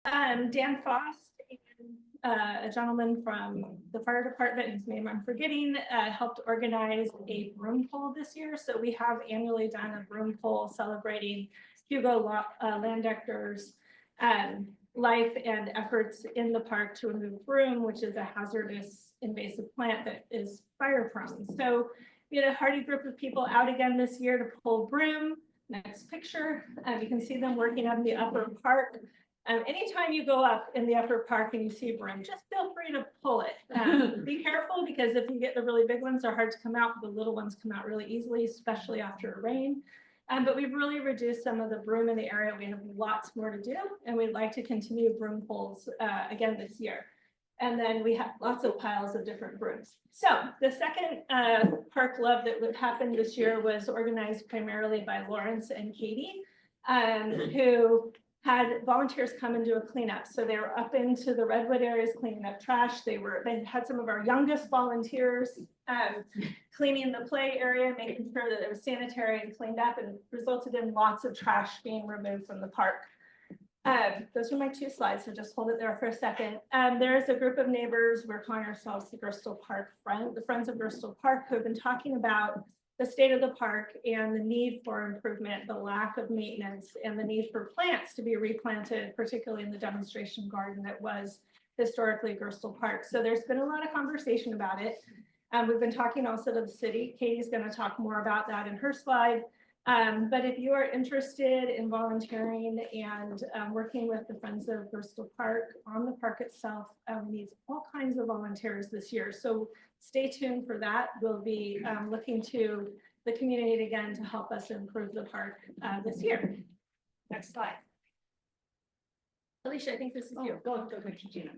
Dan Foss and a gentleman from the fire department, whose name I'm forgetting, helped organize a broom pull this year. So we have annually done a broom pull celebrating Hugo Landecker's life and efforts in the park to remove broom, which is a hazardous invasive plant that is fire prone. So we had a hearty group of people out again this year to pull broom. Next picture, you can see them working on the upper park. Anytime you go up in the upper park and you see broom, just feel free to pull it. Be careful, because if you get the really big ones, they're hard to come out. The little ones come out really easily, especially after a rain. But we've really reduced some of the broom in the area. We have lots more to do, and we'd like to continue broom pulls again this year. And then we have lots of piles of different brooms. So the second Park Love that would happen this year was organized primarily by Lawrence and Katie, who had volunteers come and do a cleanup. So they were up into the redwood areas cleaning up trash. They had some of our youngest volunteers cleaning the play area, making sure that it was sanitary and cleaned up, and resulted in lots of trash being removed from the park. Those are my two slides, so just hold it there for a second. There's a group of neighbors, we're calling ourselves the Gerstle Park the Friends of Gerstle Park, who have been talking about the state of the park and the need for improvement, the lack of maintenance, and the need for plants to be replanted, particularly in the demonstration garden that was historically Gerstle Park. So there's been a lot of conversation about it. We've been talking also to the city. Katie's going to talk more about that in her slide. But if you are interested in volunteering and working with the Friends of Gerstle Park on the park itself, needs all kinds of volunteers this year. So stay tuned for that. We'll be looking to the community again to help us improve the park this year. Next slide. Alicia, I think this is you. Go, Gina.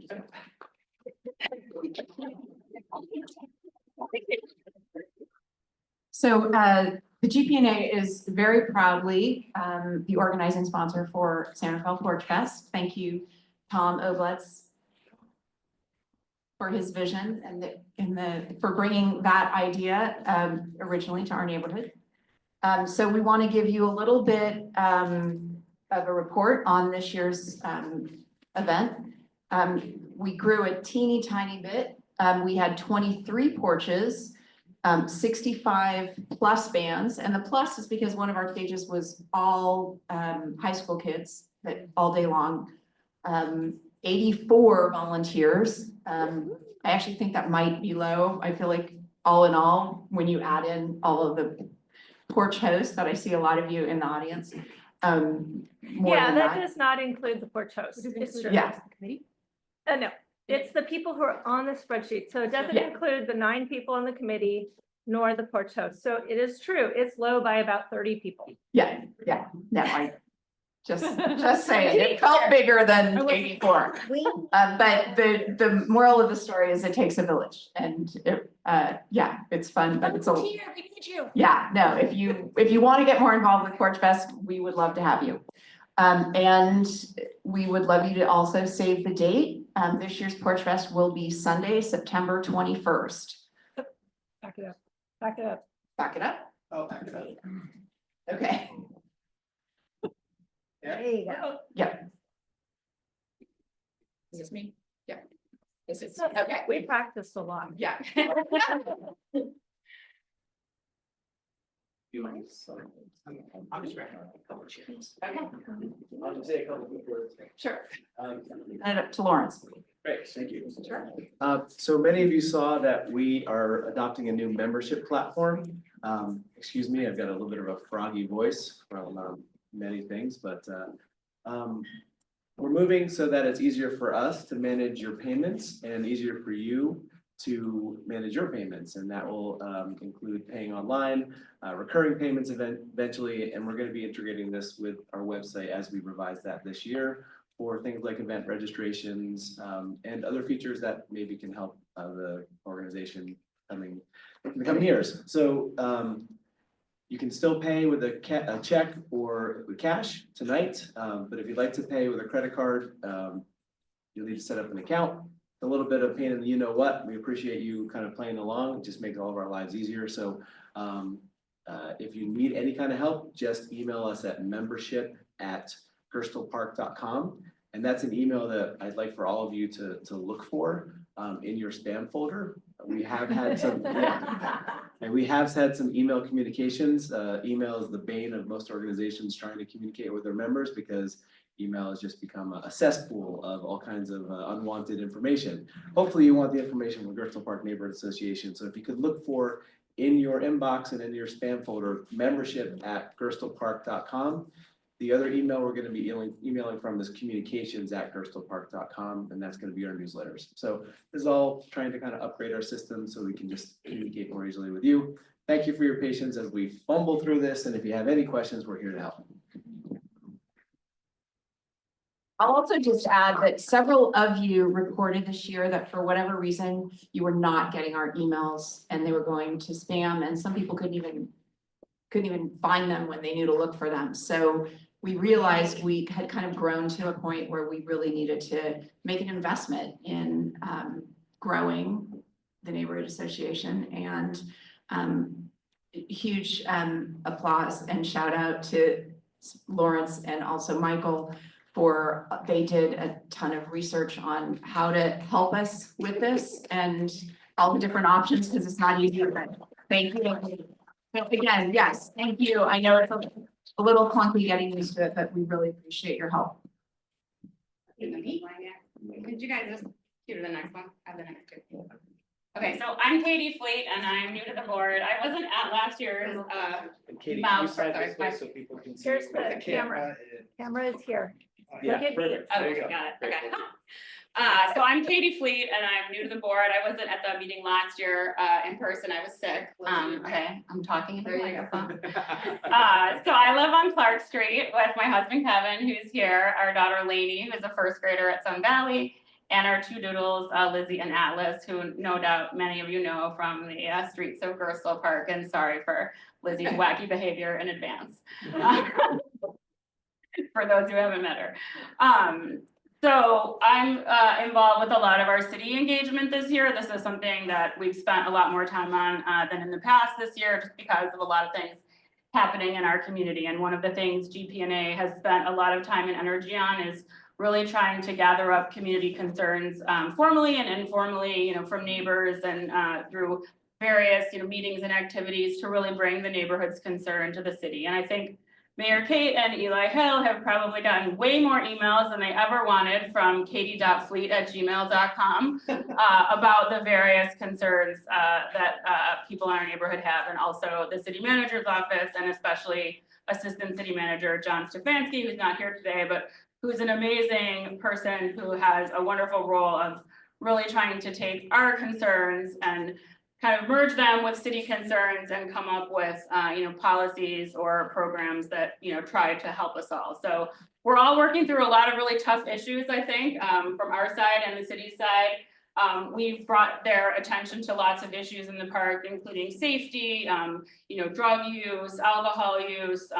So the GPNA is very proudly the organizing sponsor for San Rafael Porch Fest. Thank you, Tom Obletz, for his vision and for bringing that idea originally to our neighborhood. So we want to give you a little bit of a report on this year's event. We grew a teeny tiny bit. We had 23 porches, 65 plus bands, and the plus is because one of our stages was all high school kids that all day long. 84 volunteers. I actually think that might be low. I feel like all in all, when you add in all of the porch hosts that I see a lot of you in the audience. Yeah, that does not include the porch hosts. Yeah. No, it's the people who are on the spreadsheet. So it doesn't include the 9 people on the committee, nor the porch hosts. So it is true. It's low by about 30 people. Yeah. No, I just saying it felt bigger than 84. But the moral of the story is it takes a village, and yeah, it's fun, but it's a we need you. Yeah, no, if you want to get more involved with Porch Fest, we would love to have you. And we would love you to also save the date. This year's Porch Fest will be Sunday, September 21st. Back it up. Back it up. Back it up? Oh, back it up. Okay. There you go. Yeah. Is this me? Yeah. Is it? Okay. We practiced a lot. Yeah. I'm just writing a couple of checks. Okay. I'll just say a couple of words. Sure. And up to Lawrence. Great, thank you. Sure. So many of you saw that we are adopting a new membership platform. Excuse me, I've got a little bit of a froggy voice from many things, but we're moving so that it's easier for us to manage your payments and easier for you to manage your payments, and that will include paying online, recurring payments eventually, and we're going to be integrating this with our website as we revise that this year for things like event registrations and other features that maybe can help the organization in the coming years. So you can still pay with a check or with cash tonight, but if you'd like to pay with a credit card, you'll need to set up an account. A little bit of pain in the you-know-what. We appreciate you kind of playing along. It just makes all of our lives easier. So if you need any kind of help, just email us at membership@gerstlepark.com And that's an email that I'd like for all of you to look for in your spam folder. We have had some, and we have had some email communications. Email is the bane of most organizations trying to communicate with their members because email has just become a cesspool of all kinds of unwanted information. Hopefully you want the information from Gerstle Park Neighborhood Association. So if you could look for in your inbox and in your spam folder, membership@gerstlepark.com. The other email we're going to be emailing from is communications@gerstlepark.com, and that's going to be our newsletters. So this is all trying to kind of upgrade our system so we can just communicate more easily with you. Thank you for your patience as we fumble through this, and if you have any questions, we're here to help. I'll also just add that several of you reported this year that for whatever reason, you were not getting our emails and they were going to spam, and some people couldn't even find them when they knew to look for them. So we realized we had kind of grown to a point where we really needed to make an investment in growing the neighborhood association, and huge applause and shout out to Lawrence and also Michael for, they did a ton of research on how to help us with this and all the different options, because it's not easy. But thank you. Again, yes, thank you. I know it's a little clunky getting used to it, but we really appreciate your help. Could you guys just go to the next one? I have the next two. Okay, so I'm Katie Fleet and I'm new to the board. I wasn't at last year's And Katie, Mouth, can you slide sorry, this way so people can see? Here's the camera. Camera is here. Yeah, Look at me. perfect. There you Okay, go. got it, Very okay. cool. So I'm Katie Fleet and I'm new to the board. I wasn't at the meeting last year in person. I was sick. Okay, I'm talking into the microphone. So I live on Clark Street with my husband Kevin, who's here, our daughter Lainey, who's a first grader at Sun Valley, and our two doodles, Lizzie and Atlas, who no doubt many of you know from the streets of Gerstle Park, and sorry for Lizzie's wacky behavior in advance. For those who haven't met her. So I'm involved with a lot of our city engagement this year. This is something that we've spent a lot more time on than in the past this year, just because of a lot of things happening in our community. And one of the things GPNA has spent a lot of time and energy on is really trying to gather up community concerns formally and informally, from neighbors and through various, meetings and activities to really bring the neighborhood's concern to the city. And I think Mayor Kate and Eli Hill have probably gotten way more emails than they ever wanted from katie.fleet@gmail.com about the various concerns that people in our neighborhood have, and also the city manager's office, and especially Assistant City Manager John Stefanski, who's not here today, but who's an amazing person who has a wonderful role of really trying to take our concerns and kind of merge them with city concerns and come up with, policies or programs that, try to help us all. So we're all working through a lot of really tough issues, I think, from our side and the city side. We've brought their attention to lots of issues in the park, including safety, drug use, alcohol use.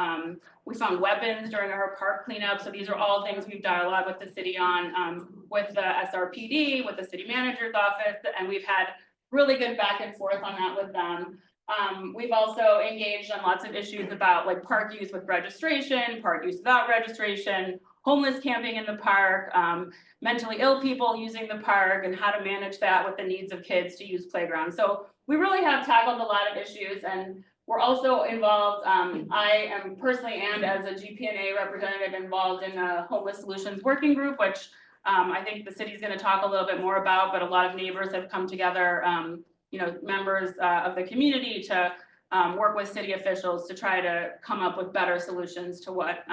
We found weapons during our park cleanup. So these are all things we've dialogued with the city on, with the SRPD, with the city manager's office, and we've had really good back and forth on that with them. We've also engaged on lots of issues about like park use with registration, park use without registration, homeless camping in the park, mentally ill people using the park, and how to manage that with the needs of kids to use playgrounds. So we really have tackled a lot of issues, and we're also involved, I am personally, and as a GPNA representative, involved in the Homeless Solutions Working Group, which I think the city's going to talk a little bit more about, but a lot of neighbors have come together, members of the community to work with city officials to try to come up with better solutions to what,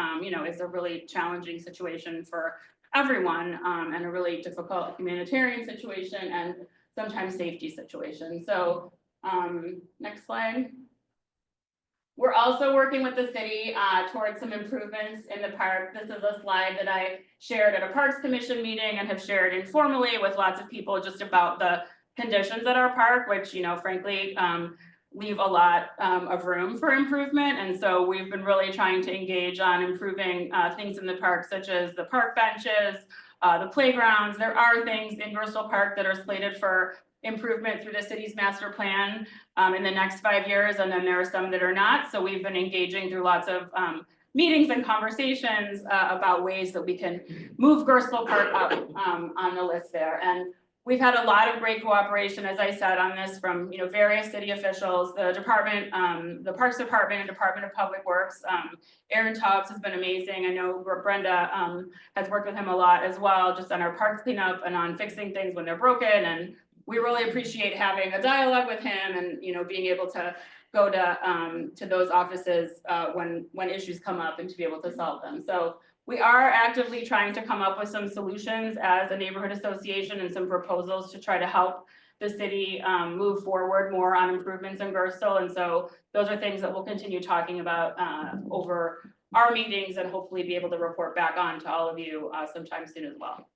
is a really challenging situation for everyone, and a really difficult humanitarian situation and sometimes safety situation. So next slide. We're also working with the city towards some improvements in the park. This is a slide that I shared at a Parks Commission meeting and have shared informally with lots of people just about the conditions at our park, which, frankly, leave a lot of room for improvement. And so we've been really trying to engage on improving things in the park, such as the park benches, the playgrounds. There are things in Gerstle Park that are slated for improvement through the city's master plan in the next 5 years, and then there are some that are not. So we've been engaging through lots of meetings and conversations about ways that we can move Gerstle Park up on the list there. And we've had a lot of great cooperation, as I said, on this from, various city officials, the department, the Parks Department and Department of Public Works. Aaron Tubbs has been amazing. I know Brenda has worked with him a lot as well, just on our parks cleanup and on fixing things when they're broken. And we really appreciate having a dialogue with him and, being able to go to those offices when issues come up and to be able to solve them. So we are actively trying to come up with some solutions as a neighborhood association and some proposals to try to help the city move forward more on improvements in Gerstle. And so those are things that we'll continue talking about over our meetings and hopefully be able to report back on to all of you sometime soon as well.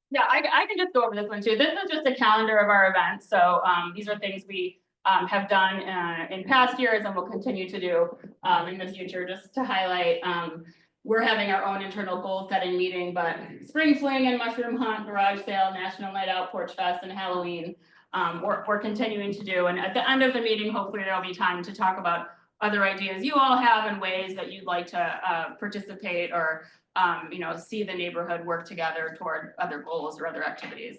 Yeah, I can just go over this one too. This is just a calendar of our events. So these are things we have done in past years and will continue to do in the future. Just to highlight, we're having our own internal goal setting meeting, but Spring Fling and Mushroom Hunt, Garage Sale, National Night Out, Porch Fest, and Halloween, we're continuing to do. And at the end of the meeting, hopefully there'll be time to talk about other ideas you all have and ways that you'd like to participate or see the neighborhood work together toward other goals or other activities.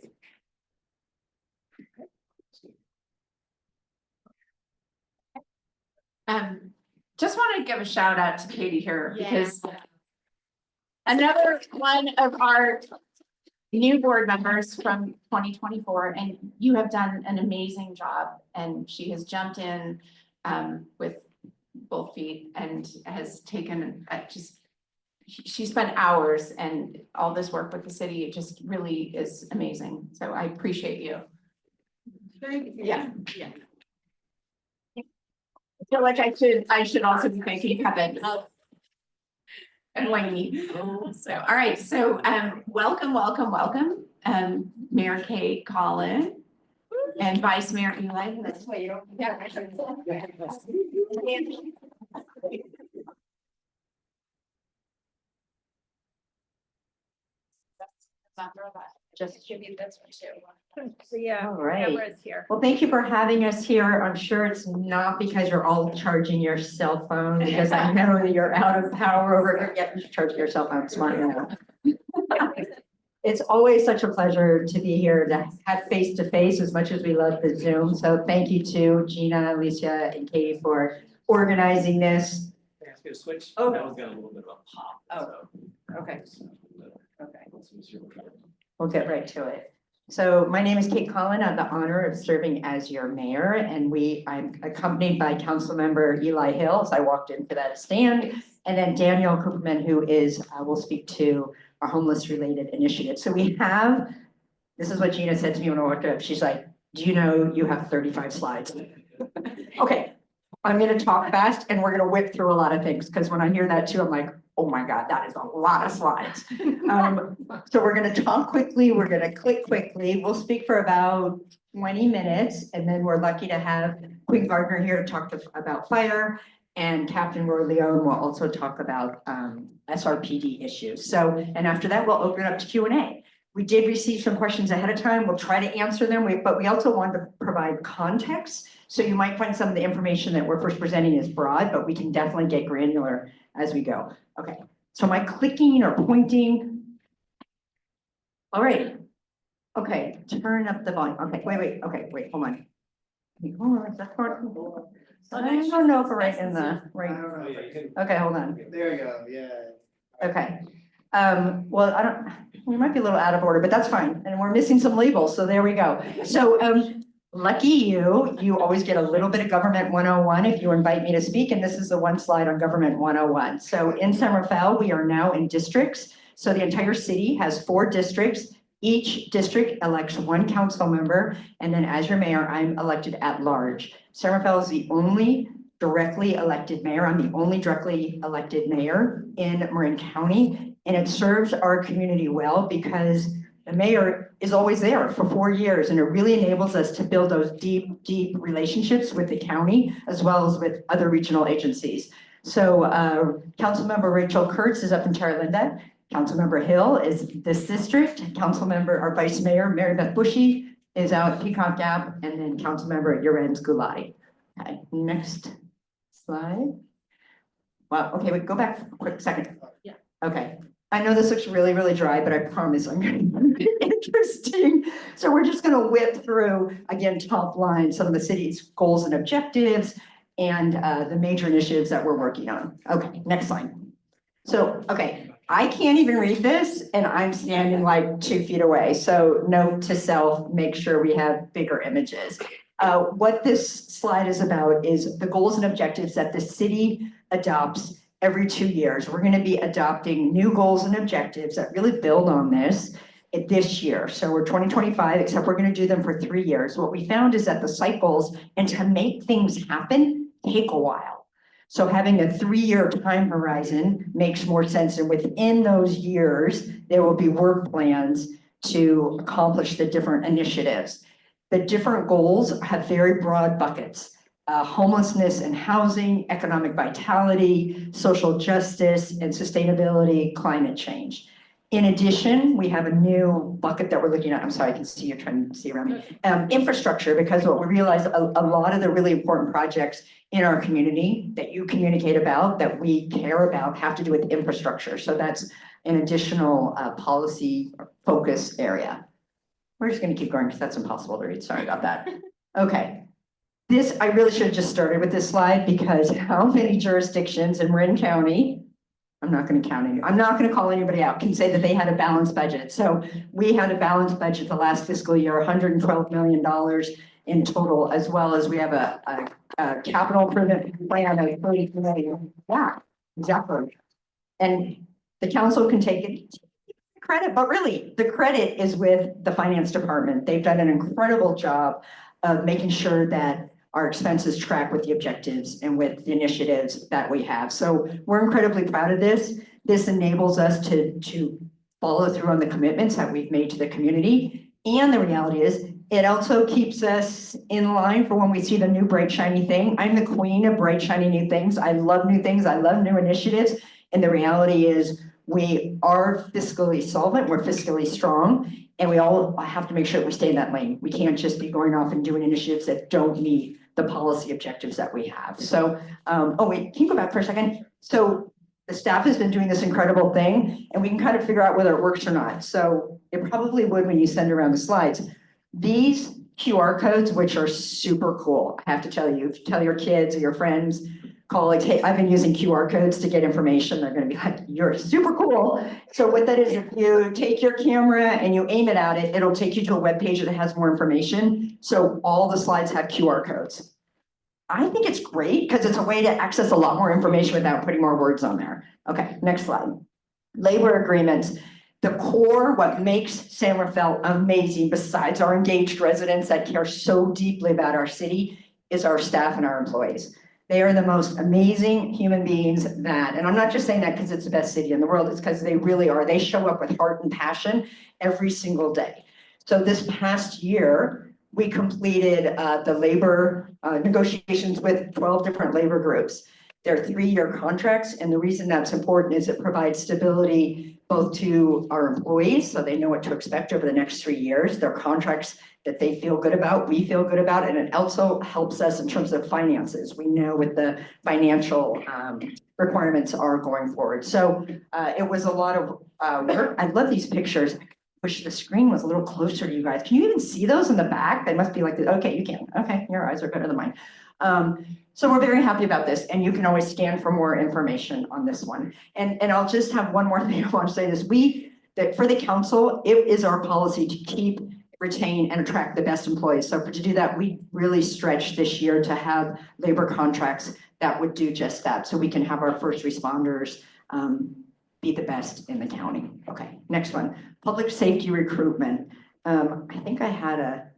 Just want to give a shout out to Katie here because another one of our new board members from 2024, and you have done an amazing job. And she has jumped in with both feet and has taken she spent hours and all this work with the city. It just really is amazing. So I appreciate you. Yeah. I feel like I should also be thanking Kevin and Wayne. So, all right. So, welcome, Mayor Kate Collin and Vice Mayor Eli. That's why you don't. Yeah. Just give you this one too. So yeah, All right. camera's here. Well, thank you for having us here. I'm sure it's not because you're all charging your cell phone, because I know that you're out of power over here. Yeah, you should charge your cell phone, smart enough. It's always such a pleasure to be here to have face to face as much as we love the Zoom. So thank you to Gina, Alicia, and Katie for organizing this. Ask you to switch. Oh. That one's got a little bit of a pop. Oh, okay. Okay. Okay. We'll get right to it. So my name is Kate Collin. I have the honor of serving as your mayor, and I'm accompanied by Councilmember Eli Hill, as I walked in for that stand, and then Daniel Cooperman, who will speak to our homeless related initiative. So this is what Gina said to me when I walked up. She's like, do you know you have 35 slides? Okay, I'm gonna talk fast and we're gonna whip through a lot of things, because when I hear that too, I'm like, oh my God, that is a lot of slides. So we're gonna talk quickly, we're gonna click quickly. We'll speak for about 20 minutes, and then we're lucky to have Queen Gardner here to talk about fire, and Captain Roy Leone will also talk about SRPD issues. So, and after that, we'll open it up to Q&A. We did receive some questions ahead of time. We'll try to answer them, but we also want to provide context. So you might find some of the information that we're first presenting is broad, but we can definitely get granular as we go. Okay, so am I clicking or pointing? All right. Okay, turn up the volume. Okay, wait, hold on. Oh, is that part? I don't know if we're right in the right. Okay, hold on. There you go, yeah. Okay. Well, we might be a little out of order, but that's fine. And we're missing some labels, so there we go. So, lucky you always get a little bit of government 101 if you invite me to speak, and this is the one slide on government 101. So in Somerville, we are now in districts. So the entire city has 4 districts. Each district elects 1 council member, and then as your mayor, I'm elected at large. Somerville is the only directly elected mayor. I'm the only directly elected mayor in Marin County, and it serves our community well because the mayor is always there for 4 years, and it really enables us to build those deep relationships with the county as well as with other regional agencies. So Councilmember Rachel Kurtz is up in Terra Linda. Councilmember Hill is this district. Councilmember, our Vice Mayor, Mary Beth Bushy, is out Peacock Gap, and then Councilmember Yoren's Gulati. Okay, next slide. Wow, okay, wait, go back for a quick second. Yeah. Okay, I know this looks really, really dry, but I promise I'm gonna make it interesting. So we're just gonna whip through, again, top line, some of the city's goals and objectives and the major initiatives that we're working on. Okay, next slide. So, okay, I can't even read this and I'm standing like 2 feet away. So note to self, make sure we have bigger images. What this slide is about is the goals and objectives that the city adopts every 2 years. We're gonna be adopting new goals and objectives that really build on this year. So we're 2025, except we're gonna do them for 3 years. What we found is that the cycles and to make things happen take a while. So having a 3-year time horizon makes more sense. And within those years, there will be work plans to accomplish the different initiatives. The different goals have very broad buckets. Homelessness and housing, economic vitality, social justice and sustainability, climate change. In addition, we have a new bucket that we're looking at. I'm sorry, I can see you're trying to see around me. Infrastructure, because what we realize a lot of the really important projects in our community that you communicate about, that we care about, have to do with infrastructure. So that's an additional policy focus area. We're just gonna keep going because that's impossible to read. Sorry about that. Okay. This, I really should have just started with this slide because how many jurisdictions in Marin County, I'm not gonna count any, I'm not gonna call anybody out, can say that they had a balanced budget. So we had a balanced budget the last fiscal year, $112 million in total, as well as we have a capital improvement plan of 30 million. Yeah, exactly. And the council can take it credit, but really the credit is with the finance department. They've done an incredible job of making sure that our expenses track with the objectives and with the initiatives that we have. So we're incredibly proud of this. This enables us to follow through on the commitments that we've made to the community. And the reality is, it also keeps us in line for when we see the new bright shiny thing. I'm the queen of bright shiny new things. I love new things. I love new initiatives. And the reality is we are fiscally solvent. We're fiscally strong. And we all have to make sure that we stay in that lane. We can't just be going off and doing initiatives that don't meet the policy objectives that we have. So, oh wait, can you go back for a second? So the staff has been doing this incredible thing and we can kind of figure out whether it works or not. So it probably would when you send around the slides. These QR codes, which are super cool, I have to tell you, if you tell your kids or your friends, colleagues, hey, I've been using QR codes to get information, they're gonna be like, you're super cool. So what that is, if you take your camera and you aim it at it, it'll take you to a web page that has more information. So all the slides have QR codes. I think it's great because it's a way to access a lot more information without putting more words on there. Okay, next slide. Labor agreements. The core, what makes San Rafael amazing, besides our engaged residents that care so deeply about our city, is our staff and our employees. They are the most amazing human beings that, and I'm not just saying that because it's the best city in the world, it's because they really are. They show up with heart and passion every single day. So this past year, we completed the labor negotiations with 12 different labor groups. They're 3-year contracts, and the reason that's important is it provides stability both to our employees, so they know what to expect over the next 3 years. They're contracts that they feel good about, we feel good about, and it also helps us in terms of finances. We know what the financial requirements are going forward. So it was a lot of work. I love these pictures. I wish the screen was a little closer to you guys. Can you even see those in the back? They must be like, okay, you can. Okay, your eyes are better than mine. So we're very happy about this, and you can always scan for more information on this one. And I'll just have one more thing I want to say is that for the council, it is our policy to keep, retain, and attract the best employees. So to do that, we really stretched this year to have labor contracts that would do just that. So we can have our first responders be the best in the county. Okay, next one, public safety recruitment. I think I had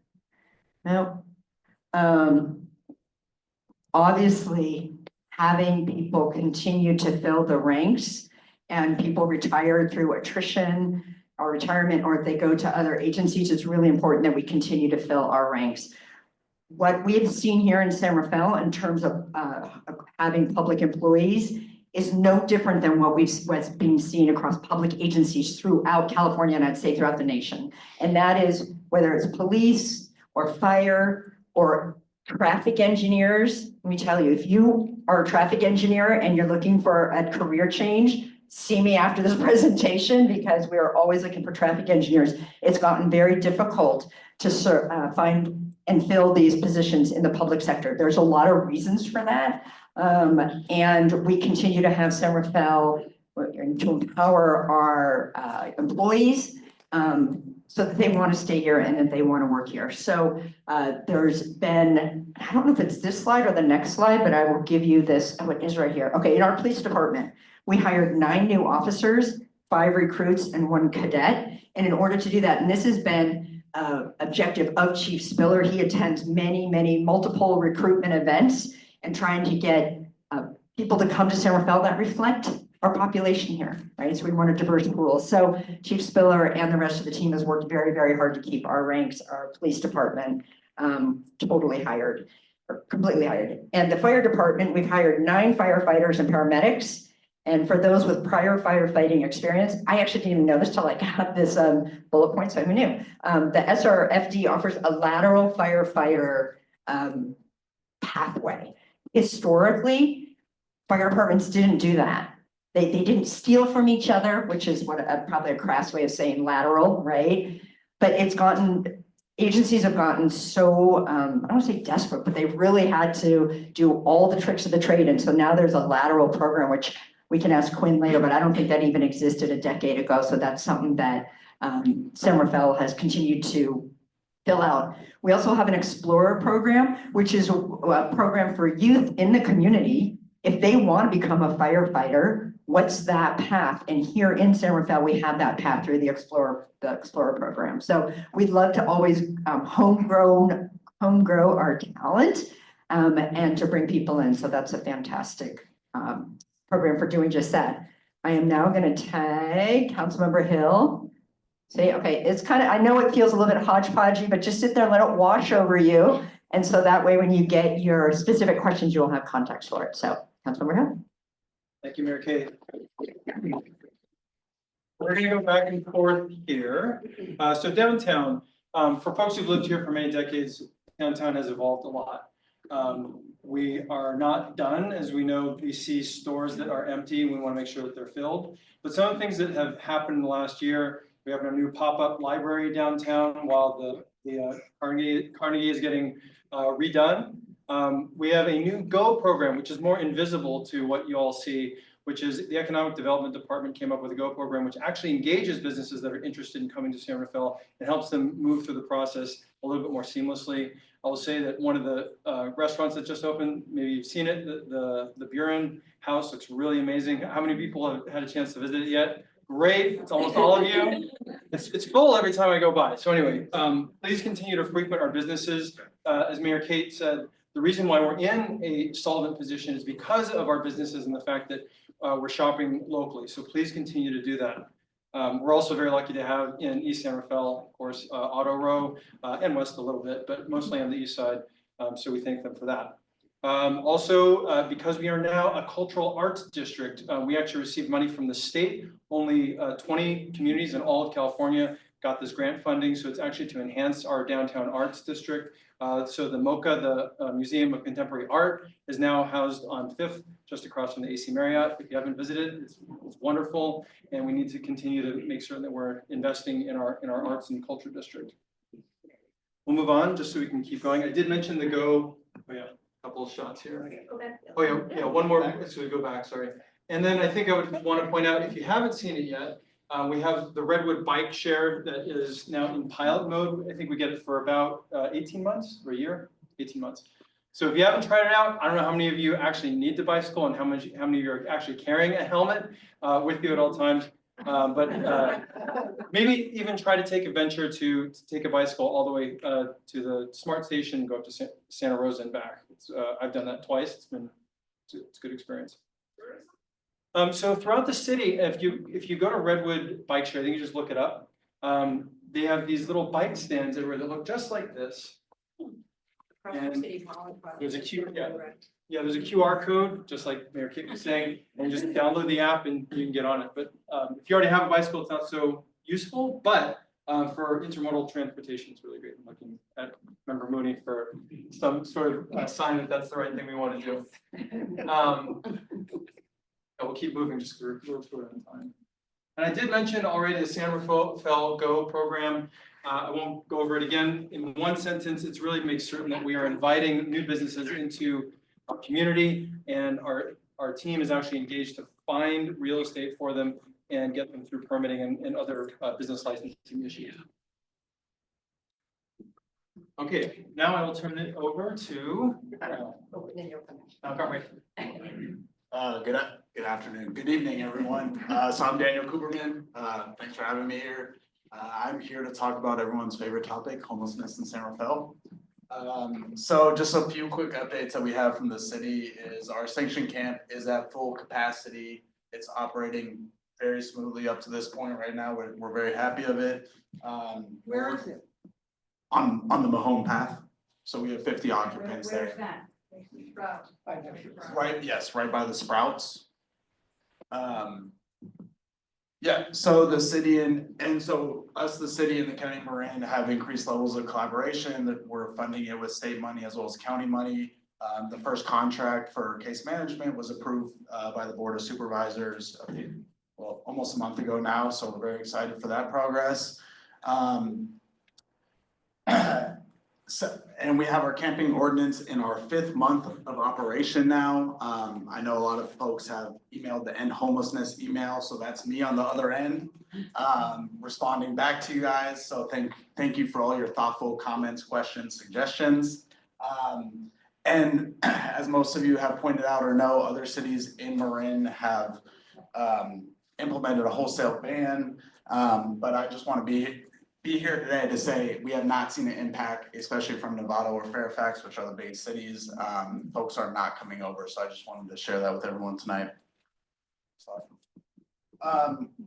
obviously, having people continue to fill the ranks and people retire through attrition or retirement, or if they go to other agencies, it's really important that we continue to fill our ranks. What we've seen here in San Rafael in terms of having public employees is no different than what's being seen across public agencies throughout California, and I'd say throughout the nation. And that is whether it's police, or fire or traffic engineers. Let me tell you, if you are a traffic engineer and you're looking for a career change, see me after this presentation because we are always looking for traffic engineers. It's gotten very difficult to find and fill these positions in the public sector. There's a lot of reasons for that. And we continue to have San Rafael to empower our employees so that they want to stay here and that they want to work here. So there's been, I don't know if it's this slide or the next slide, but I will give you this. Oh, it is right here. Okay, in our police department, we hired 9 new officers, 5 recruits, and 1 cadet. And in order to do that, and this has been objective of Chief Spiller, he attends many, multiple recruitment events and trying to get people to come to San Rafael that reflect our population here, right? So we want a diverse pool. So Chief Spiller and the rest of the team has worked very hard to keep our ranks, our police department totally hired, or completely hired. And the fire department, we've hired 9 firefighters and paramedics. And for those with prior firefighting experience, I actually didn't even know this till I got this bullet point, so I'm new. The SRFD offers a lateral firefighter pathway. Historically, fire departments didn't do that. They didn't steal from each other, which is what probably a crass way of saying lateral, right? But agencies have gotten so, I don't want to say desperate, but they've really had to do all the tricks of the trade. And so now there's a lateral program, which we can ask Quinn later, but I don't think that even existed a decade ago. So that's something that San Rafael has continued to fill out. We also have an Explorer program, which is a program for youth in the community. If they want to become a firefighter, what's that path? And here in San Rafael, we have that path through the Explorer program. So we'd love to always home grow our talent and to bring people in. So that's a fantastic program for doing just that. I am now going to tag Councilmember Hill. Say, okay, it's kind of, I know it feels a little bit hodgepodgey, but just sit there and let it wash over you. And so that way, when you get your specific questions, you'll have context for it. So Councilmember Hill. Thank you, Mayor Kate. We're going to go back and forth here. So downtown, for folks who've lived here for many decades, downtown has evolved a lot. We are not done. As we know, we see stores that are empty and we want to make sure that they're filled. But some of the things that have happened in the last year, we have a new pop-up library downtown while the Carnegie is getting redone. We have a new GO program, which is more invisible to what you all see, which is the Economic Development Department came up with a GO program, which actually engages businesses that are interested in coming to San Rafael and helps them move through the process a little bit more seamlessly. I will say that one of the restaurants that just opened, maybe you've seen it, the Buren House looks really amazing. How many people have had a chance to visit it yet? Great, it's almost all of you. It's full every time I go by. So anyway, please continue to frequent our businesses. As Mayor Kate said, the reason why we're in a solvent position is because of our businesses and the fact that we're shopping locally. So please continue to do that. We're also very lucky to have in East San Rafael, of course, Auto Row and West a little bit, but mostly on the east side. So we thank them for that. Also, because we are now a cultural arts district, we actually received money from the state. Only 20 communities in all of California got this grant funding. So it's actually to enhance our downtown arts district. So the MoCA, the Museum of Contemporary Art, is now housed on 5th, just across from the AC Marriott. If you haven't visited, it's wonderful. And we need to continue to make sure that we're investing in our arts and culture district. We'll move on just so we can keep going. I did mention the GO. Oh yeah. Couple of shots here. Oh yeah, one more, so we go back, sorry. And then I think I would want to point out, if you haven't seen it yet, we have the Redwood bike share that is now in pilot mode. I think we get it for about 18 months or a year, 18 months. So if you haven't tried it out, I don't know how many of you actually need the bicycle and how many of you are actually carrying a helmet with you at all times. Maybe even try to take a venture to take a bicycle all the way to the SMART station and go up to Santa Rosa and back. I've done that twice. It's a good experience. So throughout the city, if you go to Redwood Bike Share, I think you just look it up. They have these little bike stands everywhere that look just like this. And there's a there's a QR code, just like Mayor Kate was saying, and just download the app and you can get on it. But if you already have a bicycle, it's not so useful. But For intermodal transportation, it's really great. I'm looking at Member Mooney for some sort of sign that that's the right thing we want to do. We'll keep moving just for short on time. And I did mention already the San Rafael Go program. I won't go over it again. In one sentence, it's really to make certain that we are inviting new businesses into our community, and our team is actually engaged to find real estate for them and get them through permitting and other business licensing issues. Okay, now I will turn it over to Cartwright. Good afternoon, good evening, everyone. So I'm Daniel Cooperman. Thanks for having me here. I'm here to talk about everyone's favorite topic, homelessness in San Rafael. So just a few quick updates that we have from the city is our sanction camp is at full capacity. It's operating very smoothly up to this point right now. We're very happy of it. Where is it? On the Mahone path. So we have 50 occupants there. Where's that? Right, yes, right by the Sprouts. Yeah, so the city and so us, the city and the county of Marin have increased levels of collaboration that we're funding it with state money as well as county money. The first contract for case management was approved by the Board of Supervisors, well, almost a month ago now, so we're very excited for that progress. And we have our camping ordinance in our 5th month of operation now. I know a lot of folks have emailed the End Homelessness email, so that's me on the other end, responding back to you guys. So thank you for all your thoughtful comments, questions, suggestions. And as most of you have pointed out or know, other cities in Marin have implemented a wholesale ban. But I just want to be here today to say we have not seen an impact, especially from Nevada or Fairfax, which are the big cities. Folks are not coming over, so I just wanted to share that with everyone tonight.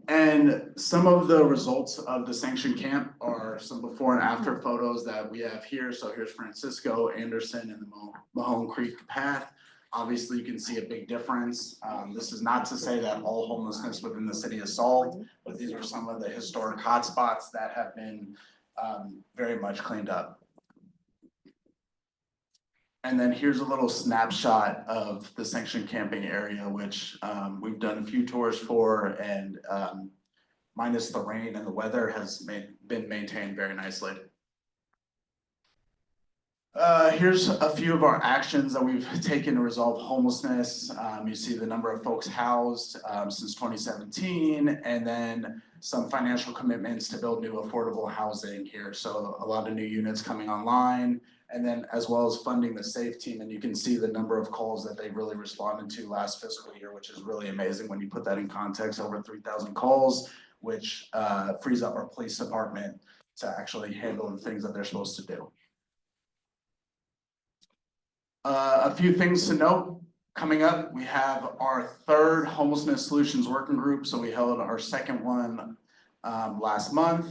And some of the results of the sanction camp are some before and after photos that we have here. So here's Francisco, Anderson, and the Mahone Creek path. Obviously, you can see a big difference. This is not to say that all homelessness within the city is solved, but these are some of the historic hotspots that have been very much cleaned up. And then here's a little snapshot of the sanctioned camping area, which we've done a few tours for, and minus the rain and the weather has been maintained very nicely. Here's a few of our actions that we've taken to resolve homelessness. You see the number of folks housed since 2017, and then some financial commitments to build new affordable housing here. So a lot of new units coming online, and then as well as funding the SAFE team. And you can see the number of calls that they really responded to last fiscal year, which is really amazing when you put that in context. Over 3,000 calls, which frees up our police department to actually handle the things that they're supposed to do. A few things to note coming up. We have our 3rd homelessness solutions working group. So we held our 2nd one last month.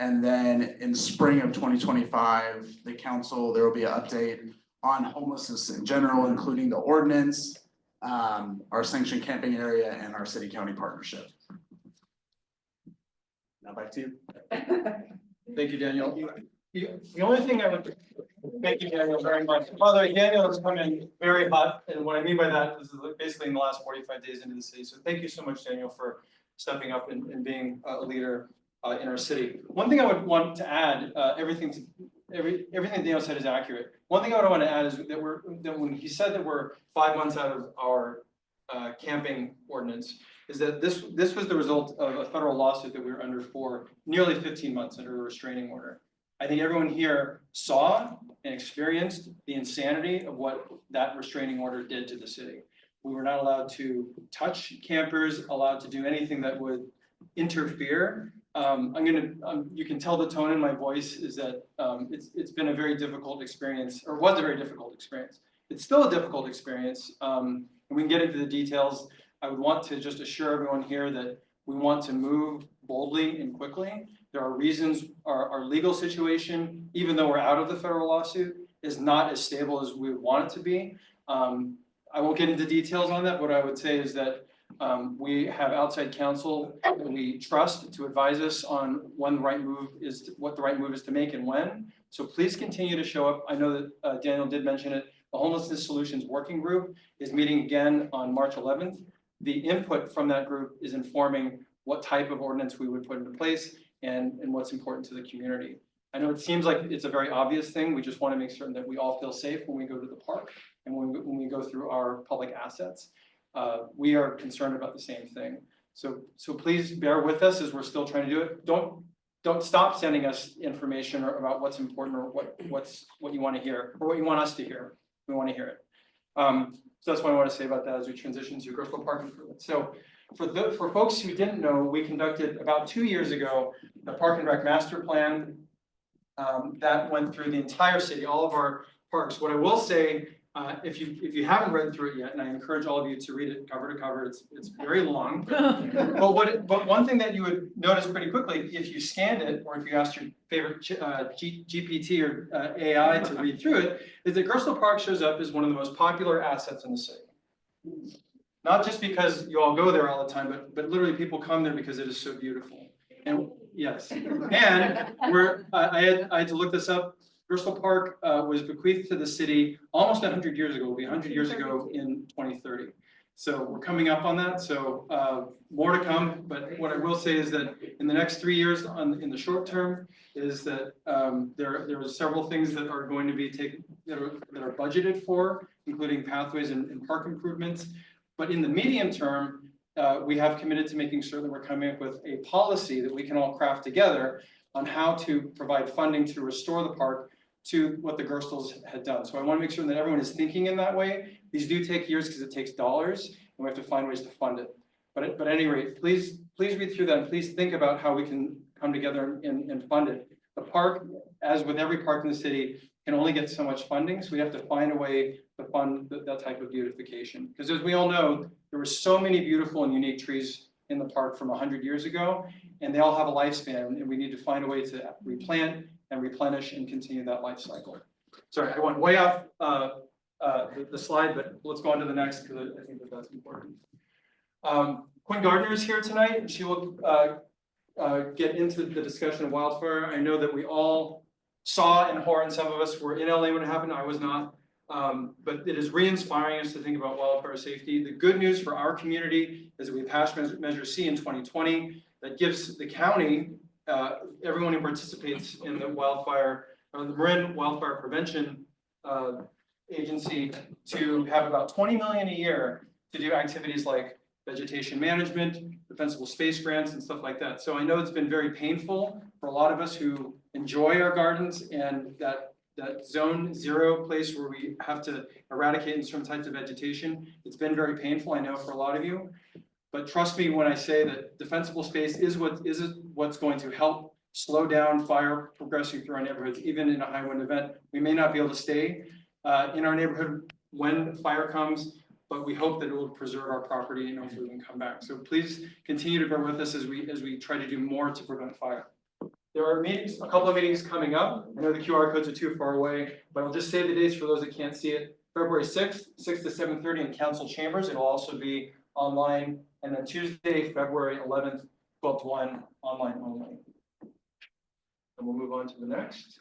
And then in spring of 2025, the council, there will be an update on homelessness in general, including the ordinance, our sanctioned camping area, and our city county partnership. Now back to you. Thank you, Daniel. The only thing I would, thank you, Daniel, very much. By the way, Daniel has come in very hot, and what I mean by that is basically in the last 45 days into the city. So thank you so much, Daniel, for stepping up and being a leader in our city. One thing I would want to add, everything Daniel said is accurate. One thing I would want to add is that when he said that we're 5 months out of our camping ordinance, is that this was the result of a federal lawsuit that we were under for nearly 15 months under a restraining order. I think everyone here saw and experienced the insanity of what that restraining order did to the city. We were not allowed to touch campers, allowed to do anything that would interfere. You can tell the tone in my voice is that it's been a very difficult experience, or was a very difficult experience. It's still a difficult experience, and we can get into the details. I would want to just assure everyone here that we want to move boldly and quickly. There are reasons our legal situation, even though we're out of the federal lawsuit, is not as stable as we would want it to be. I won't get into details on that. What I would say is that We have outside counsel that we trust to advise us on when the right move is, what the right move is to make and when. So please continue to show up. I know that Daniel did mention it. The Homelessness Solutions Working Group is meeting again on March 11th. The input from that group is informing what type of ordinance we would put into place and what's important to the community. I know it seems like it's a very obvious thing. We just want to make certain that we all feel safe when we go to the park and when we go through our public assets. We are concerned about the same thing. So please bear with us as we're still trying to do it. Don't stop sending us information about what's important or what you want to hear or what you want us to hear. We want to hear it. So that's what I want to say about that as we transition to Gerstle Park improvements. So for folks who didn't know, we conducted about 2 years ago the Park and Rec Master Plan that went through the entire city, all of our parks. What I will say, if you haven't read through it yet, and I encourage all of you to read it cover to cover, it's very long. But one thing that you would notice pretty quickly, if you scanned it, or if you asked your favorite GPT or AI to read through it, is that Gerstle Park shows up as one of the most popular assets in the city. Not just because you all go there all the time, but literally people come there because it is so beautiful. And yes, and I had to look this up. Gerstle Park was bequeathed to the city almost 100 years ago. It'll be 100 years ago in 2030. So we're coming up on that. So more to come. But what I will say is that in the next 3 years, in the short term, is that there are several things that are going to be taken that are budgeted for, including pathways and park improvements. But in the medium term, we have committed to making sure that we're coming up with a policy that we can all craft together on how to provide funding to restore the park to what the Gerstles had done. So I want to make sure that everyone is thinking in that way. These do take years because it takes dollars, and we have to find ways to fund it. But at any rate, please read through that and please think about how we can come together and fund it. The park, as with every park in the city, can only get so much funding, so we have to find a way to fund that type of beautification. Because as we all know, there were so many beautiful and unique trees in the park from 100 years ago, and they all have a lifespan, and we need to find a way to replant and replenish and continue that life cycle. Sorry, I went way off the slide, but let's go on to the next because I think that's important. Quinn Gardner is here tonight, and she will get into the discussion of wildfire. I know that we all saw in horror, and some of us were in LA when it happened. I was not. But it is re-inspiring us to think about wildfire safety. The good news for our community is that we passed Measure C in 2020 that gives the county, everyone who participates in the the Marin Wildfire Prevention Agency, to have about 20 million a year to do activities like vegetation management, defensible space grants, and stuff like that. So I know it's been very painful for a lot of us who enjoy our gardens and that zone 0 place where we have to eradicate certain types of vegetation. It's been very painful, I know, for a lot of you. But trust me when I say that defensible space is what's going to help slow down fire progressing through our neighborhoods, even in a high wind event. We may not be able to stay in our neighborhood when fire comes, but we hope that it will preserve our property and hopefully we can come back. So please continue to bear with us as we try to do more to prevent fire. There are meetings, a couple of meetings coming up. I know the QR codes are too far away, but I'll just say the dates for those that can't see it. February 6th, 6 to 7:30 in council chambers. It'll also be online. And then Tuesday, February 11th, 12 to 1, online only. And we'll move on to the next.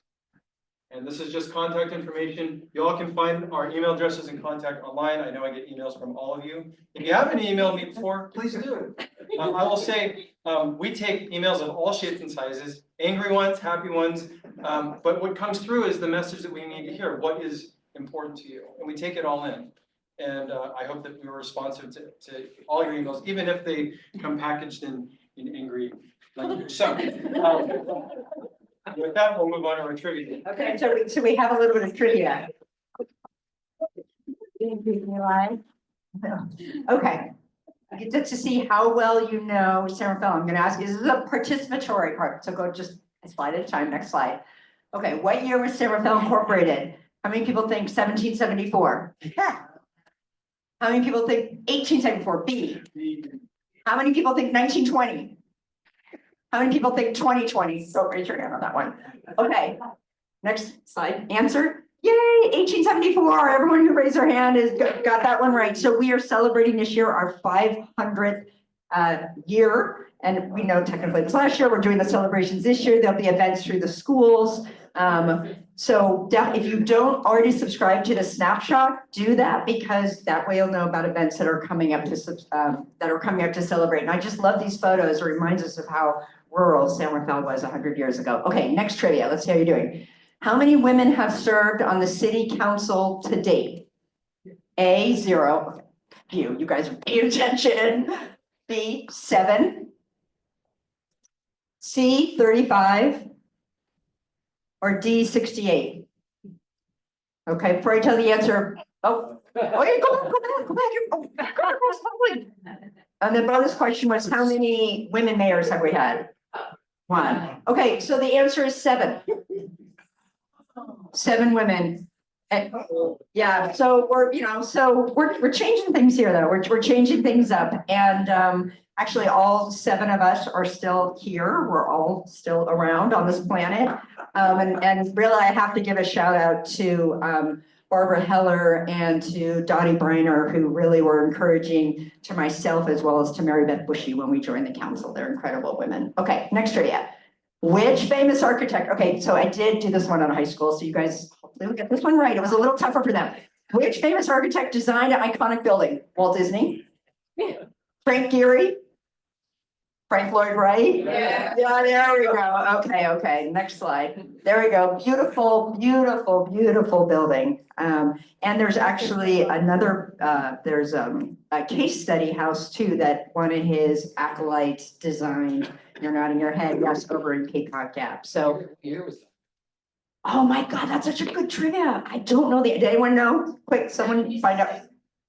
And this is just contact information. You all can find our email addresses and contact online. I know I get emails from all of you. If you haven't emailed me before, please do. I will say, we take emails of all shapes and sizes, angry ones, happy ones. But what comes through is the message that we need to hear. What is important to you? And we take it all in. And I hope that we were responsive to all your emails, even if they come packaged in angry language. So with that, we'll move on to our trivia. Okay, so we have a little bit of trivia. Okay. Just to see how well you know Centerville, I'm gonna ask you, this is a participatory part, so go just a slide at a time, next slide. Okay, what year was Centerville incorporated? How many people think 1774? How many people think 1874? B. How many people think 1920? How many people think 2020? So raise your hand on that one. Okay, next slide. Answer Yay, 1874. Everyone who raised their hand has got that one right. So we are celebrating this year our 500th year. And we know technically it was last year. We're doing the celebrations this year. There'll be events through the schools. So if you don't already subscribe to the snapshot, do that, because that way you'll know about events that are coming up to celebrate. And I just love these photos. It reminds us of how rural San Rafael was 100 years ago. Okay, next trivia. Let's see how you're doing. How many women have served on the city council to date? A, 0. You guys are paying attention. B, 7. C, 35. Or D, 68. Okay, before I tell the answer, go back. And the bonus question was, how many women mayors have we had? 1. Okay, so the answer is 7. 7 women. And, yeah, so we're changing things here though. We're changing things up, and actually all 7 of us are still here. We're all still around on this planet. And really I have to give a shout out to Barbara Heller and to Dottie Briner, who really were encouraging to myself as well as to Mary Beth Bushy when we joined the council. They're incredible women. Okay, next trivia. Which famous architect, okay, so I did do this one in high school, so you guys hopefully will get this one right. It was a little tougher for them. Which famous architect designed an iconic building? Walt Disney? Frank Gehry? Frank Lloyd Wright? Yeah, there we go. Okay, next slide. There we go. Beautiful, beautiful, beautiful building. And there's actually another, there's a case study house too that one of his acolytes designed. You're nodding your head, yes, over in Cape Cod Gap. So, oh my God, that's such a good trivia. I don't know did anyone know? Quick, someone find out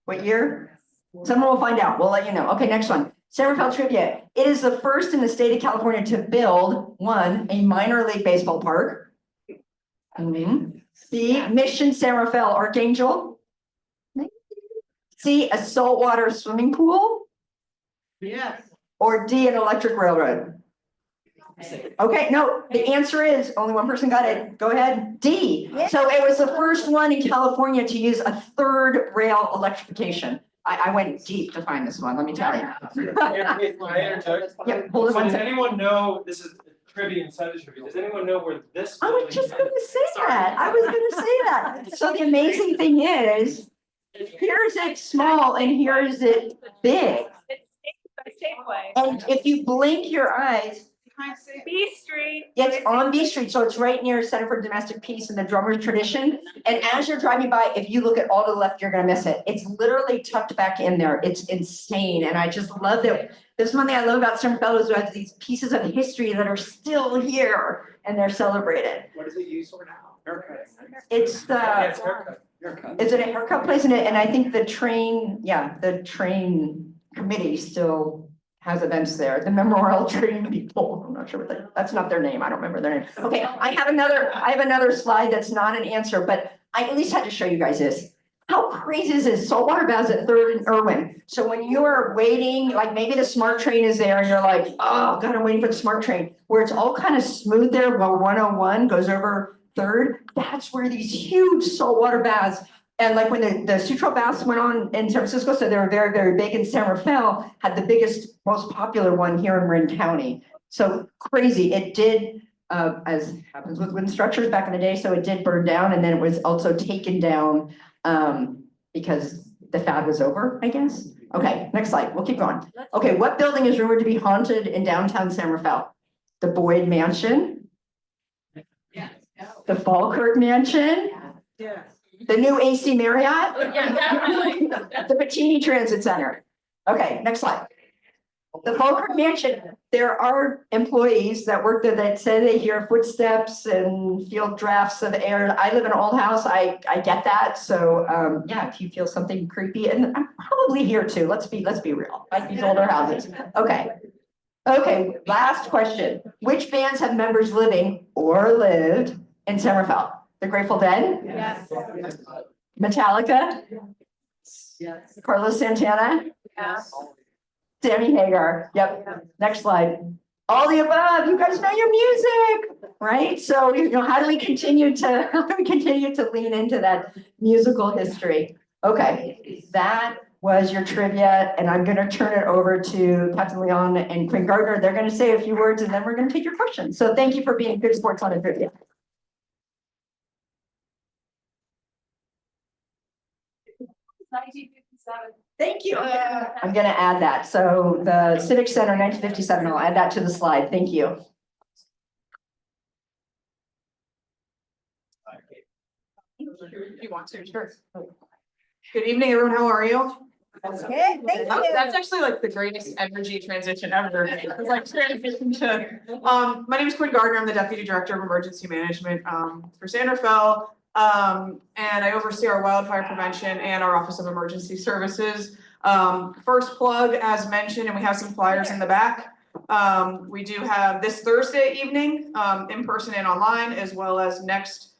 what year? Someone will find out. We'll let you know. Okay, next one. San Rafael trivia. It is the first in the state of California to build, 1, a minor league baseball park. B, Mission San Rafael Archangel. C, a saltwater swimming pool. Yes. Or D, an electric railroad. Okay, no, the answer is only one person got it. Go ahead. D. So it was the first one in California to use a 3rd rail electrification. I went deep to find this one, let me tell you. May I interject? Yeah, hold on So one does second. anyone know, this is trivia inside the trivia, does anyone know where this? I was building just is? gonna say that. I was gonna say that. So the amazing thing is, here's it small and here's it big. It's Safeway. And if you blink your eyes, B Street. it's on B Street, so it's right near Center for Domestic Peace and the Drummers Tradition. And as you're driving by, if you look at all to the left, you're gonna miss it. It's literally tucked back in there. It's insane, and I just love that. This is one thing I love about San Rafael is we have these pieces of history that are still here, and they're celebrated. What is it used for now? Haircut. It's Yeah, the, it's haircut. Haircut. is it a haircut place in it? And I think the train committee still has events there. The Memorial Train people, I'm not sure what that's not their name. I don't remember their name. Okay, I have another slide that's not an answer, but I at least had to show you guys this. How crazy is this? Saltwater baths at 3rd and Irwin. So when you are waiting, like maybe the SMART train is there and you're like, oh God, I'm waiting for the SMART train, where it's all kind of smooth there, where 101 goes over 3rd. That's where these huge saltwater baths. And like when the Sutro baths went on in San Francisco, so they were very, very big, and San Rafael had the biggest, most popular one here in Marin County. So crazy. It did, as happens with wind structures back in the day, so it did burn down, and then it was also taken down because the fad was over, I guess. Okay, next slide. We'll keep going. Okay, what building is rumored to be haunted in downtown San Rafael? The Boyd Mansion? The Falkirk Mansion? Yes. The new AC Marriott? Yeah, definitely. The Patini Transit Center. Okay, next slide. The Falkirk Mansion, there are employees that work there that say they hear footsteps and feel drafts of air. I live in an old house, I get that, so, yeah, if you feel something creepy, and I'm probably here too, let's be real, like these older houses, okay. Okay, last question. Which bands have members living or lived in San Rafael? The Grateful Dead? Yes. Metallica? Yes. Carlos Santana? Yes. Sammy Hagar, yep. Next slide. All the above, you guys know your music, right? So, how do we continue to lean into that musical history? Okay, that was your trivia, and I'm gonna turn it over to Captain Leon and Quinn Gardner. They're gonna say a few words, and then we're gonna take your questions. So thank you for being good sports on a trivia. Thank you. I'm gonna add that. So the Civic Center, 1957, I'll add that to the slide. Thank you. If you want to, sure. Good evening, everyone. How are you? Okay, thank That's actually like the greatest energy transition ever. It's like transition to, my name is Quinn Gardner. I'm the Deputy Director of Emergency Management, for San Rafael. And I oversee our wildfire prevention and our Office of Emergency Services. First plug, as mentioned, and we have some flyers in the back. We do have this Thursday evening, in person and online, as well as next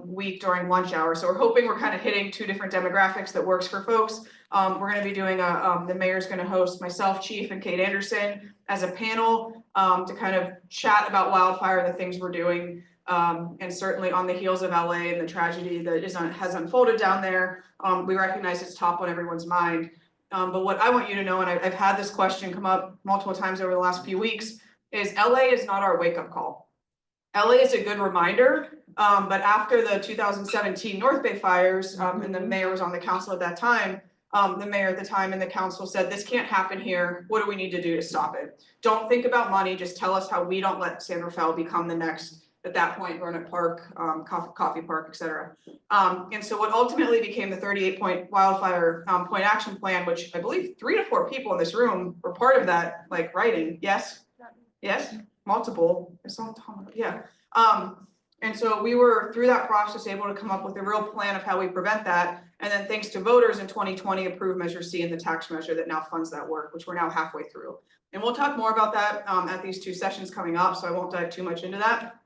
week during lunch hour. So we're hoping we're kind of hitting two different demographics that works for folks. We're going to be doing the mayor's going to host myself, Chief, and Kate Anderson as a panel to kind of chat about wildfire, the things we're doing. And certainly on the heels of LA and the tragedy that has unfolded down there, we recognize it's top on everyone's mind. But what I want you to know, and I've had this question come up multiple times over the last few weeks, is LA is not our wake-up call. LA is a good reminder, but after the 2017 North Bay fires, and the mayor was on the council at that time, the mayor at the time and the council said, this can't happen here. What do we need to do to stop it? Don't think about money, just tell us how we don't let San Rafael become the next, at that point, Burnett Park, Coffee Park, et cetera. And so what ultimately became the 38-point wildfire point action plan, which I believe 3 to 4 people in this room were part of that, like writing, yes? Yes, multiple, I saw Tom, yeah. And so we were, through that process, able to come up with a real plan of how we prevent that. And then thanks to voters in 2020, approved Measure C and the tax measure that now funds that work, which we're now halfway through. And we'll talk more about that at these 2 sessions coming up, so I won't dive too much into that.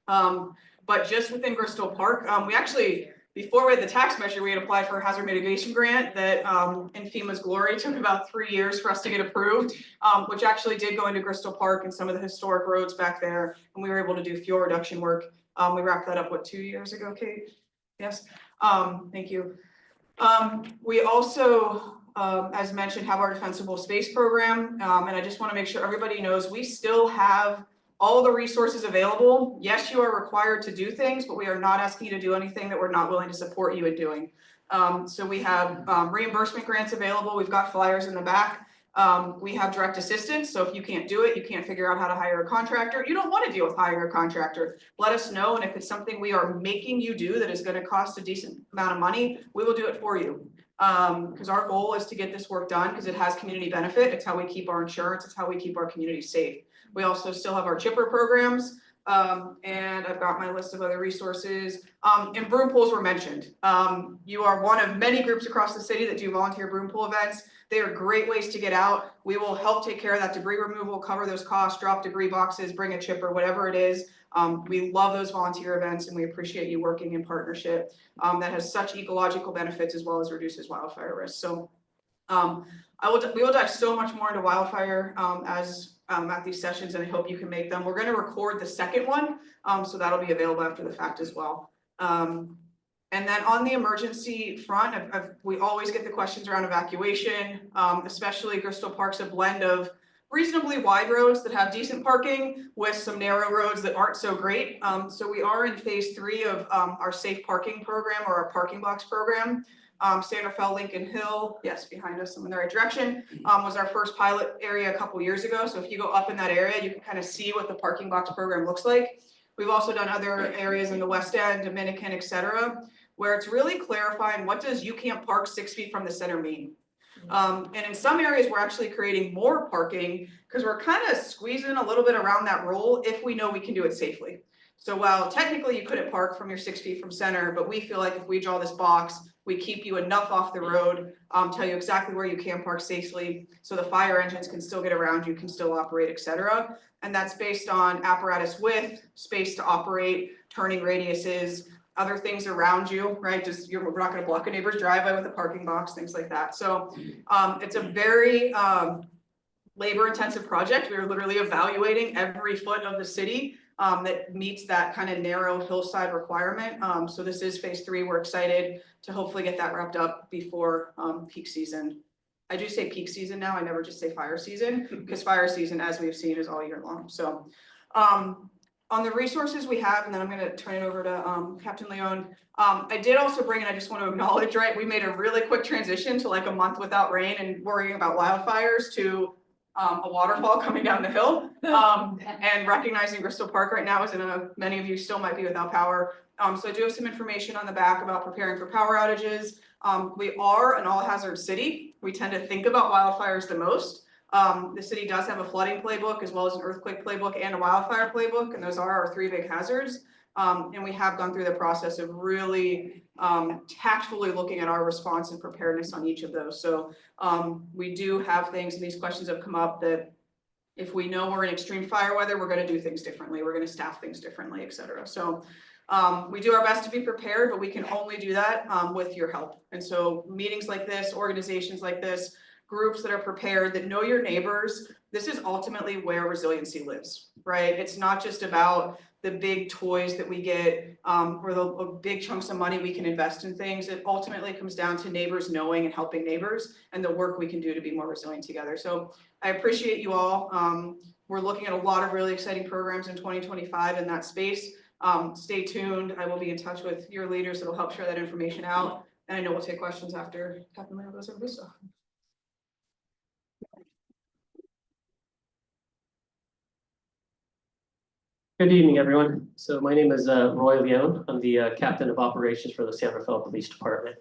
But just within Gerstle Park, we actually, before we had the tax measure, we had applied for a hazard mitigation grant that in FEMA's glory took about 3 years for us to get approved, which actually did go into Gerstle Park and some of the historic roads back there, and we were able to do fuel reduction work. We wrapped that up, 2 years ago, Kate? Yes, thank you. We also, as mentioned, have our defensible space program, and I just want to make sure everybody knows we still have all the resources available. Yes, you are required to do things, but we are not asking you to do anything that we're not willing to support you in doing. So we have reimbursement grants available. We've got flyers in the back. We have direct assistance. So if you can't do it, you can't figure out how to hire a contractor, you don't want to deal with hiring a contractor, let us know. And if it's something we are making you do that is going to cost a decent amount of money, we will do it for you. Because our goal is to get this work done because it has community benefit. It's how we keep our insurance. It's how we keep our community safe. We also still have our chipper programs. And I've got my list of other resources. And broom pools were mentioned. You are one of many groups across the city that do volunteer broom pool events. They are great ways to get out. We will help take care of that debris removal, cover those costs, drop debris boxes, bring a chipper, whatever it is. We love those volunteer events and we appreciate you working in partnership. That has such ecological benefits as well as reduces wildfire risk. So we will dive so much more into wildfire at these sessions, and I hope you can make them. We're going to record the second one, so that'll be available after the fact as well. And then on the emergency front, we always get the questions around evacuation, especially Gerstle Park's a blend of reasonably wide roads that have decent parking with some narrow roads that aren't so great. So we are in phase 3 of our safe parking program or our parking blocks program. San Rafael, Lincoln Hill, yes, behind us, I'm in the right direction, was our first pilot area a couple years ago. So if you go up in that area, you can kind of see what the parking box program looks like. We've also done other areas in the West End, Dominican, et cetera, where it's really clarifying what does you can't park 6 feet from the center mean. And in some areas, we're actually creating more parking because we're kind of squeezing a little bit around that rule if we know we can do it safely. So while technically you couldn't park from your 6 feet from center, but we feel like if we draw this box, we keep you enough off the road, tell you exactly where you can park safely so the fire engines can still get around, you can still operate, et cetera. And that's based on apparatus width, space to operate, turning radiuses, other things around you, right? Just we're not going to block a neighbor's driveway with a parking box, things like that. So it's a very labor-intensive project. We were literally evaluating every foot of the city that meets that kind of narrow hillside requirement. So this is phase 3. We're excited to hopefully get that wrapped up before peak season. I do say peak season now. I never just say fire season, because fire season, as we've seen, is all year long. So on the resources we have, and then I'm gonna turn it over to Captain Leon. I did also bring, and I just want to acknowledge, right, we made a really quick transition to like a month without rain and worrying about wildfires to a waterfall coming down the hill. And recognizing Gerstle Park right now is many of you still might be without power. So I do have some information on the back about preparing for power outages. We are an all hazard city. We tend to think about wildfires the most. The city does have a flooding playbook as well as an earthquake playbook and a wildfire playbook, and those are our 3 big hazards. And we have gone through the process of really tactfully looking at our response and preparedness on each of those. So we do have things, and these questions have come up, that if we know we're in extreme fire weather, we're going to do things differently. We're going to staff things differently, et cetera. So we do our best to be prepared, but we can only do that with your help. And so meetings like this, organizations like this, groups that are prepared, that know your neighbors, this is ultimately where resiliency lives, right? It's not just about the big toys that we get or the big chunks of money we can invest in things. It ultimately comes down to neighbors knowing and helping neighbors and the work we can do to be more resilient together. So I appreciate you all. We're looking at a lot of really exciting programs in 2025 in that space. Stay tuned. I will be in touch with your leaders that will help share that information out. And I know we'll take questions after Captain Leo goes over this stuff. Good evening, everyone. So my name is Roy Leone. I'm the captain of operations for the San Rafael Police Department.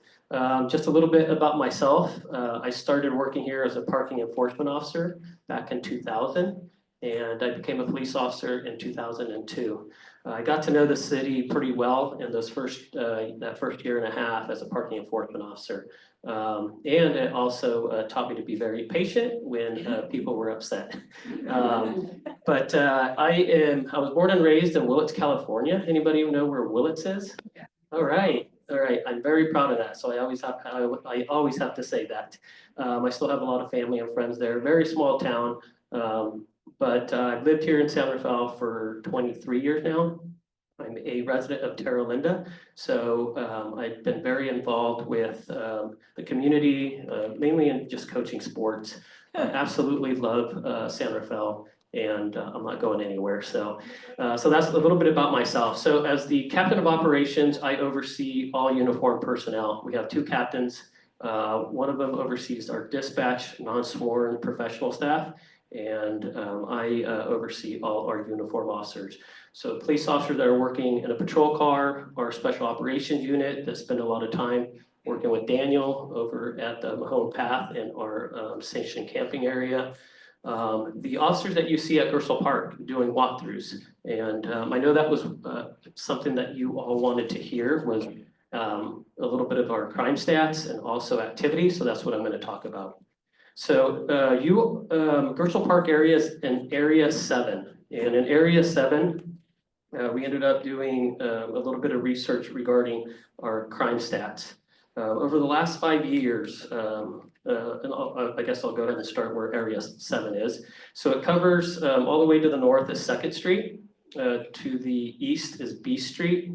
Just a little bit about myself. I started working here as a parking enforcement officer back in 2000, and I became a police officer in 2002. I got to know the city pretty well in those that first year and a half as a parking enforcement officer. And it also taught me to be very patient when people were upset. But I was born and raised in Willits, California. Anybody know where Willits is? Yeah. All right. I'm very proud of that. So I always have to say that. I still have a lot of family and friends there. Very small town. But I've lived here in San Rafael for 23 years now. I'm a resident of Terra Linda, so I've been very involved with the community, mainly in just coaching sports. I absolutely love San Rafael, and I'm not going anywhere. So that's a little bit about myself. So as the captain of operations, I oversee all uniformed personnel. We have 2 captains. One of them oversees our dispatch, non-sworn professional staff, and I oversee all our uniform officers. So police officers that are working in a patrol car, our special operations unit that spend a lot of time working with Daniel over at the Mahone Path in our sanctioned camping area. The officers that you see at Gerstle Park doing walkthroughs. And I know that was something that you all wanted to hear, was a little bit of our crime stats and also activity. So that's what I'm going to talk about. So Gerstle Park area is in area 7. And in area 7, we ended up doing a little bit of research regarding our crime stats. Over the last 5 years, and I guess I'll go ahead and start where area 7 is. So it covers all the way to the north is 2nd Street, to the east is B Street,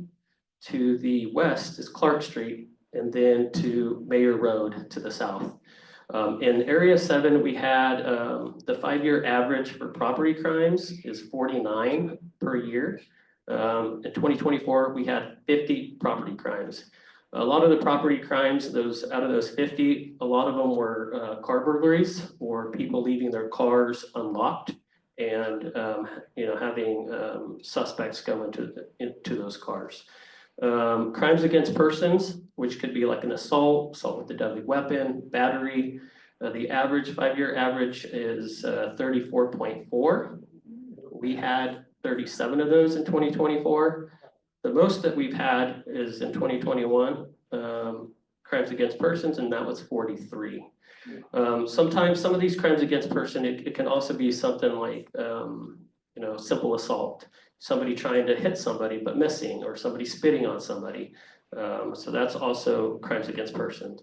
to the west is Clark Street, and then to Mayor Road to the south. In area 7, we had the 5-year average for property crimes is 49 per year. In 2024, we had 50 property crimes. A lot of the property crimes, out of those 50, a lot of them were car burglaries or people leaving their cars unlocked and having suspects go into those cars. Crimes against persons, which could be like an assault with a deadly weapon, battery. The average 5-year average is 34.4. We had 37 of those in 2024. The most that we've had is in 2021, crimes against persons, and that was 43. Sometimes some of these crimes against person, it can also be something like, simple assault, somebody trying to hit somebody but missing, or somebody spitting on somebody. So that's also crimes against persons.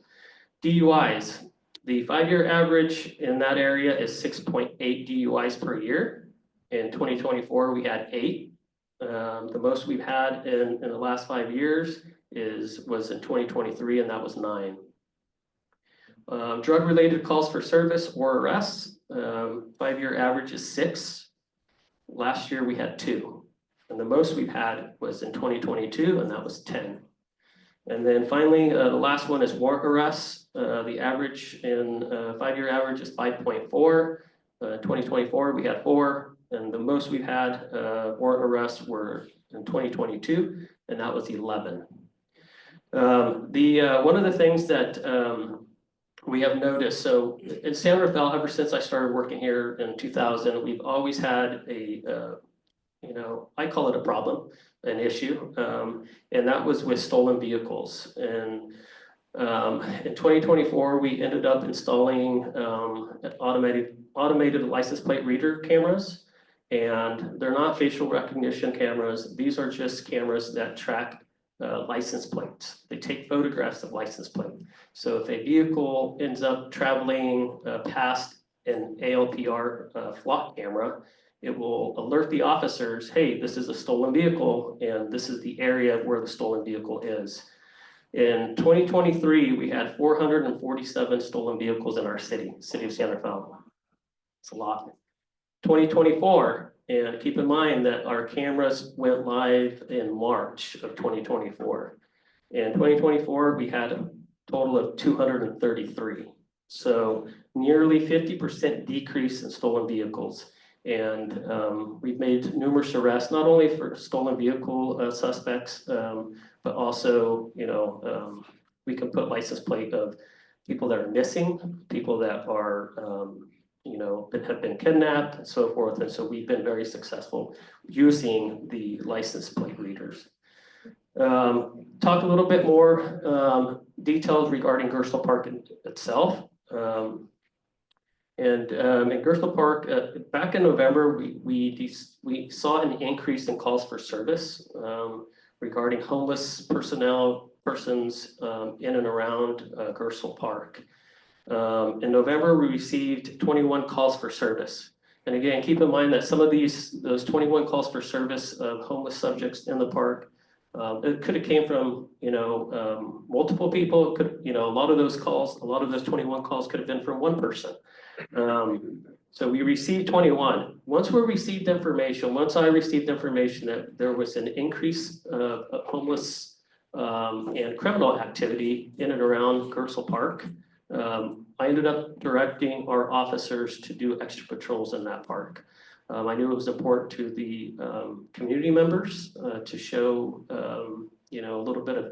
DUIs. The 5-year average in that area is 6.8 DUIs per year. In 2024, we had 8. The most we've had in the last 5 years was in 2023, and that was 9. Drug-related calls for service or arrests, 5-year average is 6. Last year, we had 2. And the most we've had was in 2022, and that was 10. And then finally, the last one is warrant arrests. The average in 5-year average is 5.4. 2024, we had 4, and the most we've had warrant arrests were in 2022, and that was 11. One of the things that we have noticed, so in San Rafael, ever since I started working here in 2000, we've always had I call it a problem, an issue, and that was with stolen vehicles. And in 2024, we ended up installing automated license plate reader cameras, and they're not facial recognition cameras. These are just cameras that track license plates. They take photographs of license plate. So if a vehicle ends up traveling past an ALPR flock camera, it will alert the officers, hey, this is a stolen vehicle, and this is the area where the stolen vehicle is. In 2023, we had 447 stolen vehicles in our city of San Rafael. It's a lot. 2024, and keep in mind that our cameras went live in March of 2024. In 2024, we had a total of 233. So nearly 50% decrease in stolen vehicles. And we've made numerous arrests, not only for stolen vehicle suspects, but also, we can put license plate of people that are missing, people that are, that have been kidnapped and so forth. And so we've been very successful using the license plate readers. Talk a little bit more details regarding Gerstle Park itself. And in Gerstle Park, back in November, we saw an increase in calls for service regarding homeless persons in and around Gerstle Park. In November, we received 21 calls for service. And again, keep in mind that some of those 21 calls for service of homeless subjects in the park, it could have came from, multiple people. It could, a lot of those 21 calls could have been from one person. So we received 21. Once I received information that there was an increase of homeless and criminal activity in and around Gerstle Park, I ended up directing our officers to do extra patrols in that park. I knew it was important to the community members to show, a little bit of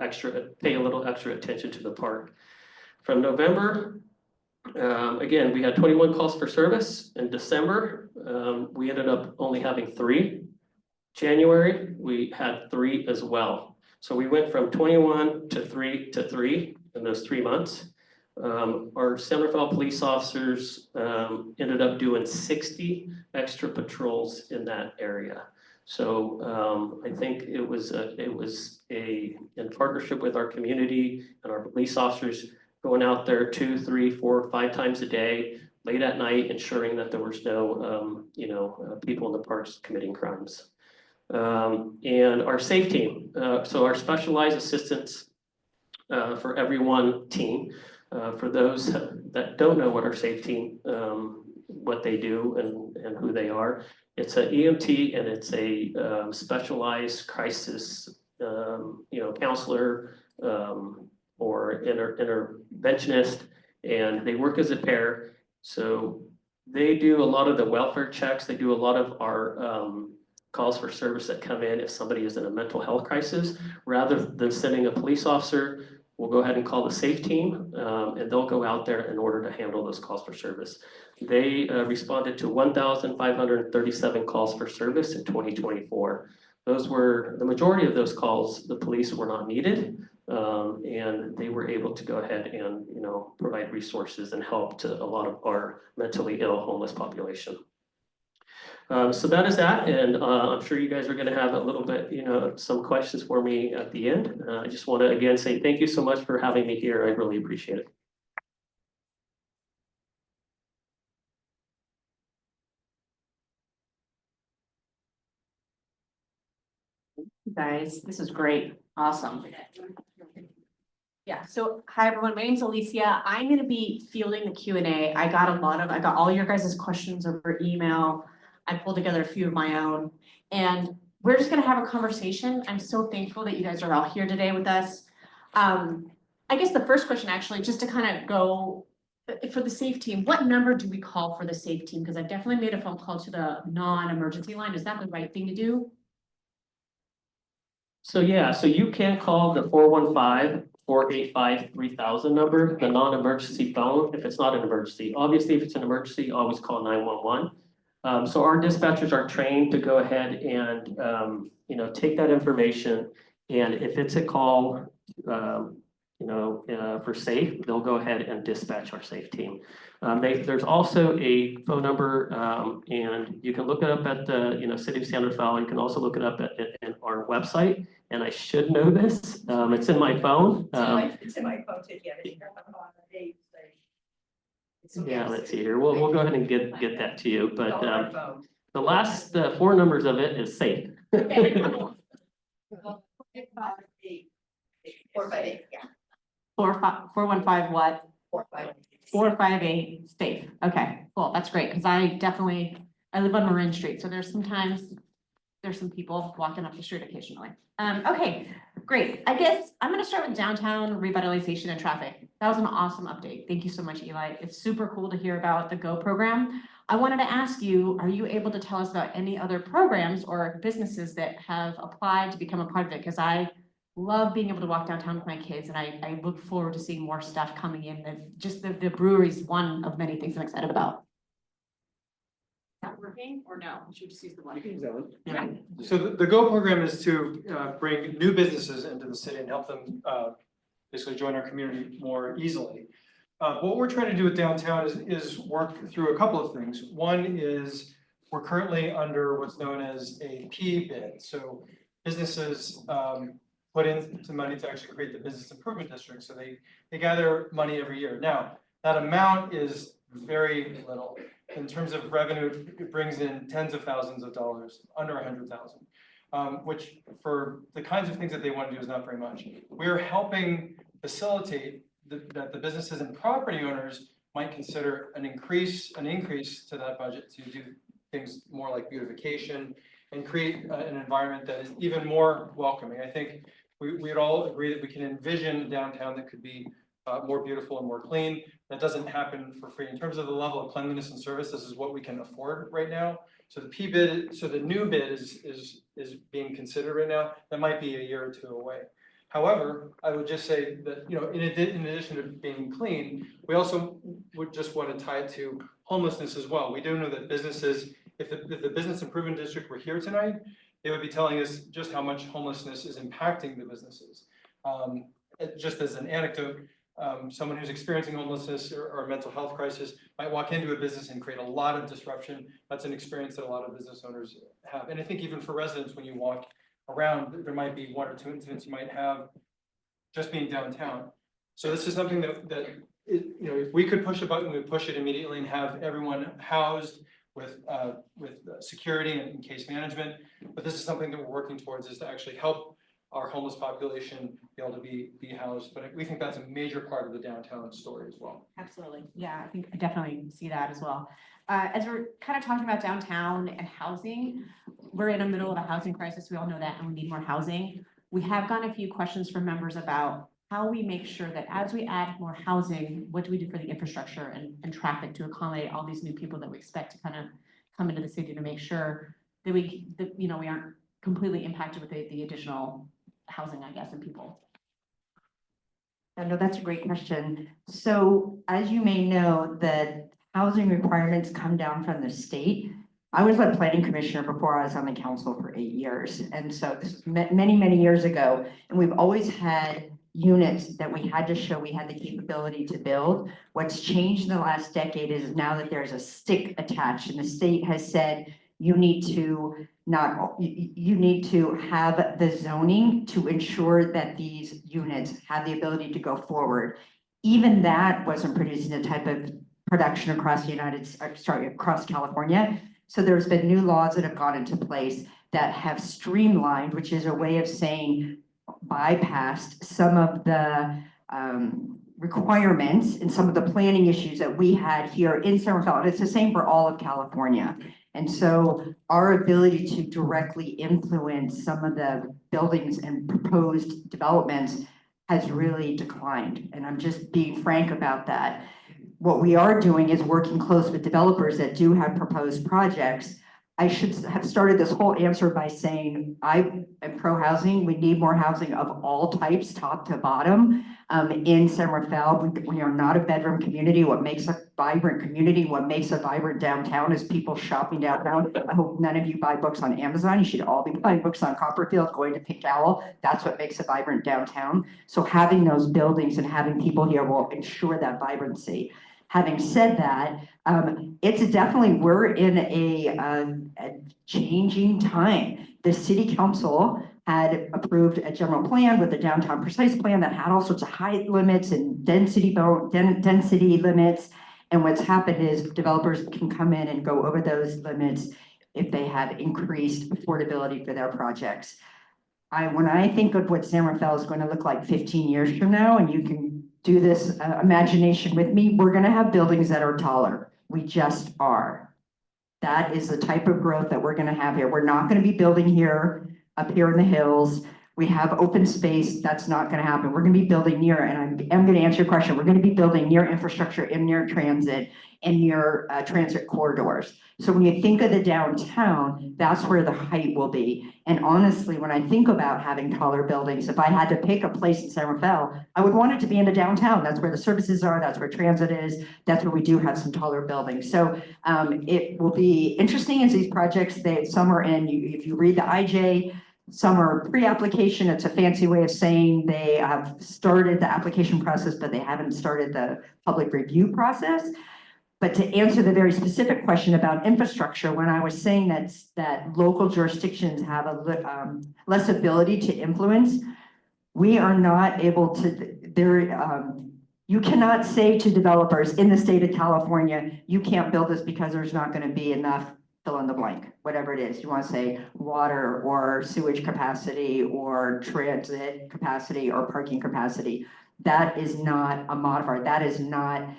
pay a little extra attention to the park. From November, again, we had 21 calls for service. In December, we ended up only having 3. January, we had 3 as well. So we went from 21 to 3 in those 3 months. Our San Rafael police officers ended up doing 60 extra patrols in that area. So I think it was in partnership with our community and our police officers going out there 2, 3, 4, 5 times a day, late at night, ensuring that there was no, people in the parks committing crimes. And our SAFE team, so our specialized assistance for everyone team. For those that don't know what our SAFE team, what they do and who they are, it's an EMT and it's a specialized crisis, counselor or interventionist, and they work as a pair. So they do a lot of the welfare checks. They do a lot of our calls for service that come in if somebody is in a mental health crisis. Rather than sending a police officer, we'll go ahead and call the SAFE team, and they'll go out there in order to handle those calls for service. They responded to 1,537 calls for service in 2024. The majority of those calls, the police were not needed, and they were able to go ahead and, provide resources and help to a lot of our mentally ill homeless population. So that is that, and I'm sure you guys are going to have a little bit, some questions for me at the end. I just want to again say thank you so much for having me here. I really appreciate it. guys. This is great. Awesome. Yeah, so hi, everyone. My name's Alicia. I'm gonna be fielding the Q&A. I got all your guys' questions over email. I pulled together a few of my own, and we're just gonna have a conversation. I'm so thankful that you guys are all here today with us. I guess the first question, actually, just to kind of go for the SAFE team, what number do we call for the SAFE team? Because I definitely made a phone call to the non-emergency line. Is that the right thing to do? So yeah, so you can call the 415-485-3000 number, the non-emergency phone, if it's not an emergency. Obviously, if it's an emergency, always call 911. So our dispatchers are trained to go ahead and, take that information. And if it's a call, for SAFE, they'll go ahead and dispatch our SAFE team. There's also a phone number, and you can look it up at the, City of Santa Fe. You can also look it up at our website. And I should know this. It's in my phone. It's in my phone too, yeah. Yeah, let's see here. We'll go ahead and get that to you, but the last four numbers of it is SAFE. 458, yeah. 415 what? 458. 458 SAFE. Okay, cool. That's great, because I live on Marin Street, so there's some people walking up the street occasionally. Okay, great. I guess I'm gonna start with downtown revitalization and traffic. That was an awesome update. Thank you so much, Eli. It's super cool to hear about the GO program. I wanted to ask you, are you able to tell us about any other programs or businesses that have applied to become a part of it? Because I love being able to walk downtown with my kids, and I look forward to seeing more stuff coming in. The brewery is one of many things I'm excited about. Is that working or no? Should we just use the one? Yeah. So the GO program is to bring new businesses into the city and help them basically join our community more easily. What we're trying to do with downtown is work through a couple of things. One is we're currently under what's known as a P bid. So businesses put in some money to actually create the business improvement district. So they gather money every year. Now, that amount is very little. In terms of revenue, it brings in tens of thousands of dollars, under 100,000, which for the kinds of things that they want to do is not very much. We're helping facilitate that the businesses and property owners might consider an increase to that budget to do things more like beautification and create an environment that is even more welcoming. I think we'd all agree that we can envision downtown that could be more beautiful and more clean. That doesn't happen for free. In terms of the level of cleanliness and service, this is what we can afford right now. So the P bid, so the new bid is being considered right now. That might be a year or two away. However, I would just say that, in addition to being clean, we also would just want to tie it to homelessness as well. We do know that businesses, if the business improvement district were here tonight, they would be telling us just how much homelessness is impacting the businesses. Just as an anecdote, someone who's experiencing homelessness or a mental health crisis might walk into a business and create a lot of disruption. That's an experience that a lot of business owners have. And I think even for residents, when you walk around, there might be one or two incidents you might have just being downtown. So this is something that if we could push a button, we would push it immediately and have everyone housed with security and case management. But this is something that we're working towards, is to actually help our homeless population be able to be housed. But we think that's a major part of the downtown story as well. Absolutely. Yeah, I think I definitely see that as well. As we're kind of talking about downtown and housing, we're in the middle of a housing crisis. We all know that, and we need more housing. We have gotten a few questions from members about how we make sure that as we add more housing, what do we do for the infrastructure and traffic to accommodate all these new people that we expect to kind of come into the city, to make sure that we aren't completely impacted with the additional housing, I guess, and people. No, that's a great question. So as you may know, the housing requirements come down from the state. I was a planning commissioner before I was on the council for 8 years. And so this was many, many years ago. And we've always had units that we had to show we had the capability to build. What's changed in the last decade is now that there's a stick attached, and the state has said, you need to have the zoning to ensure that these units have the ability to go forward. Even that wasn't producing the type of production across across California So there's been new laws that have gone into place that have streamlined, which is a way of saying bypassed some of the requirements and some of the planning issues that we had here in San Rafael. And it's the same for all of California. And so our ability to directly influence some of the buildings and proposed developments has really declined. And I'm just being frank about that. What we are doing is working close with developers that do have proposed projects. I should have started this whole answer by saying I am pro-housing. We need more housing of all types, top to bottom. In San Rafael, we are not a bedroom community. What makes a vibrant community, what makes a vibrant downtown is people shopping downtown. I hope none of you buy books on Amazon. You should all be buying books on Copperfield, going to Pink Owl. That's what makes a vibrant downtown. So having those buildings and having people here will ensure that vibrancy. Having said that, it's definitely, we're in a changing time. The city council had approved a general plan with a downtown precise plan that had all sorts of height limits and density limits. And what's happened is developers can come in and go over those limits if they have increased affordability for their projects. When I think of what San Rafael is going to look like 15 years from now, and you can do this imagination with me, we're going to have buildings that are taller. We just are. That is the type of growth that we're going to have here. We're not going to be building here, up here in the hills. We have open space. That's not going to happen. We're going to be building near, and I'm going to answer your question. We're going to be building near infrastructure and near transit and near transit corridors. So when you think of the downtown, that's where the height will be. And honestly, when I think about having taller buildings, if I had to pick a place in San Rafael, I would want it to be in the downtown. That's where the services are. That's where transit is. That's where we do have some taller buildings. So it will be interesting as these projects, some are in, if you read the IJ, some are pre-application. It's a fancy way of saying they have started the application process, but they haven't started the public review process. But to answer the very specific question about infrastructure, when I was saying that local jurisdictions have a less ability to influence, we are not able to, you cannot say to developers in the state of California, you can't build this because there's not going to be enough fill in the blank, whatever it is. You want to say water or sewage capacity or transit capacity or parking capacity. That is not a modifier. That is not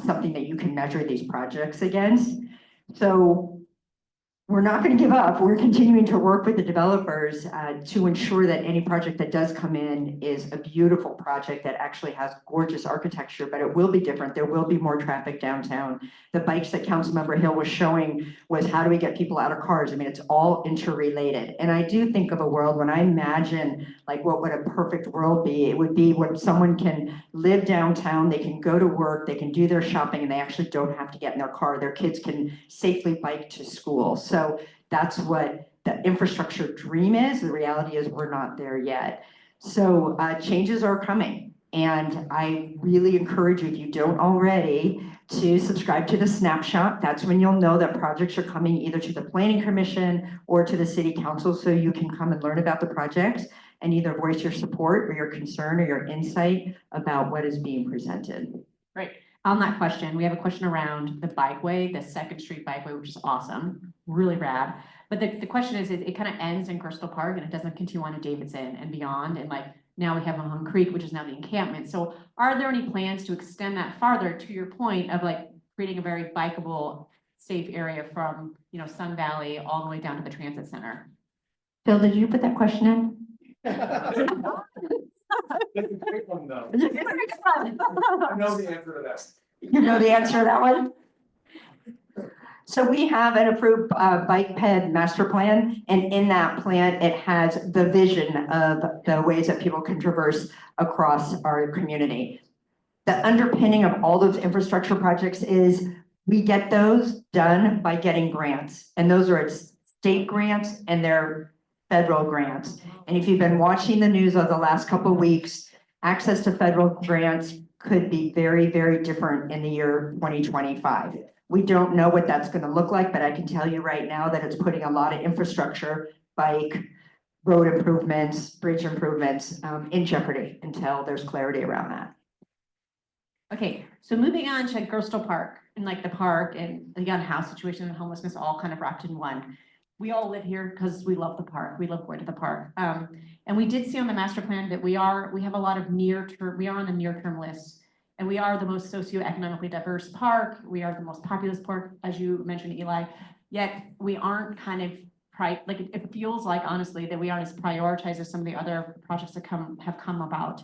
something that you can measure these projects against. So we're not going to give up. We're continuing to work with the developers to ensure that any project that does come in is a beautiful project that actually has gorgeous architecture, but it will be different. There will be more traffic downtown. The bikes that Councilmember Hill was showing was how do we get people out of cars? I mean, it's all interrelated. And I do think of a world when I imagine like what would a perfect world be, it would be when someone can live downtown, they can go to work, they can do their shopping, and they actually don't have to get in their car. Their kids can safely bike to school. So that's what the infrastructure dream is. The reality is we're not there yet. So changes are coming. And I really encourage you, if you don't already, to subscribe to the snapshot. That's when you'll know that projects are coming either to the Planning Commission or to the City Council, so you can come and learn about the projects and either voice your support or your concern or your insight about what is being presented. Right. On that question, we have a question around the bikeway, the 2nd Street bikeway, which is awesome, really rad. But the question is, it kind of ends in Gerstle Park and it doesn't continue on to Davidson and beyond. And like now we have Mahone Creek, which is now the encampment. So are there any plans to extend that farther, to your point of like creating a very bikeable, safe area from, you know, Sun Valley all the way down to the transit center? Phil, did you put that question in? That's a great one, though. I know the answer to that. You know the answer to that one? So we have an approved bike ped master plan, and in that plan, it has the vision of the ways that people can traverse across our community. The underpinning of all those infrastructure projects is we get those done by getting grants, and those are state grants and they're federal grants. And if you've been watching the news over the last couple of weeks, access to federal grants could be very, very different in the year 2025. We don't know what that's going to look like, but I can tell you right now that it's putting a lot of infrastructure, bike, road improvements, bridge improvements in jeopardy until there's clarity around that. Okay, so moving on to Gerstle Park. and like the park and the unhoused situation and homelessness all kind of wrapped in one. We all live here because we love the park. We love going to the park. And we did see on the master plan that we have a lot of we are on the near-term list. And we are the most socioeconomically diverse park. We are the most populous park, as you mentioned, Eli. Yet we aren't kind of like it feels like honestly that we aren't as prioritized as some of the other projects that have come about.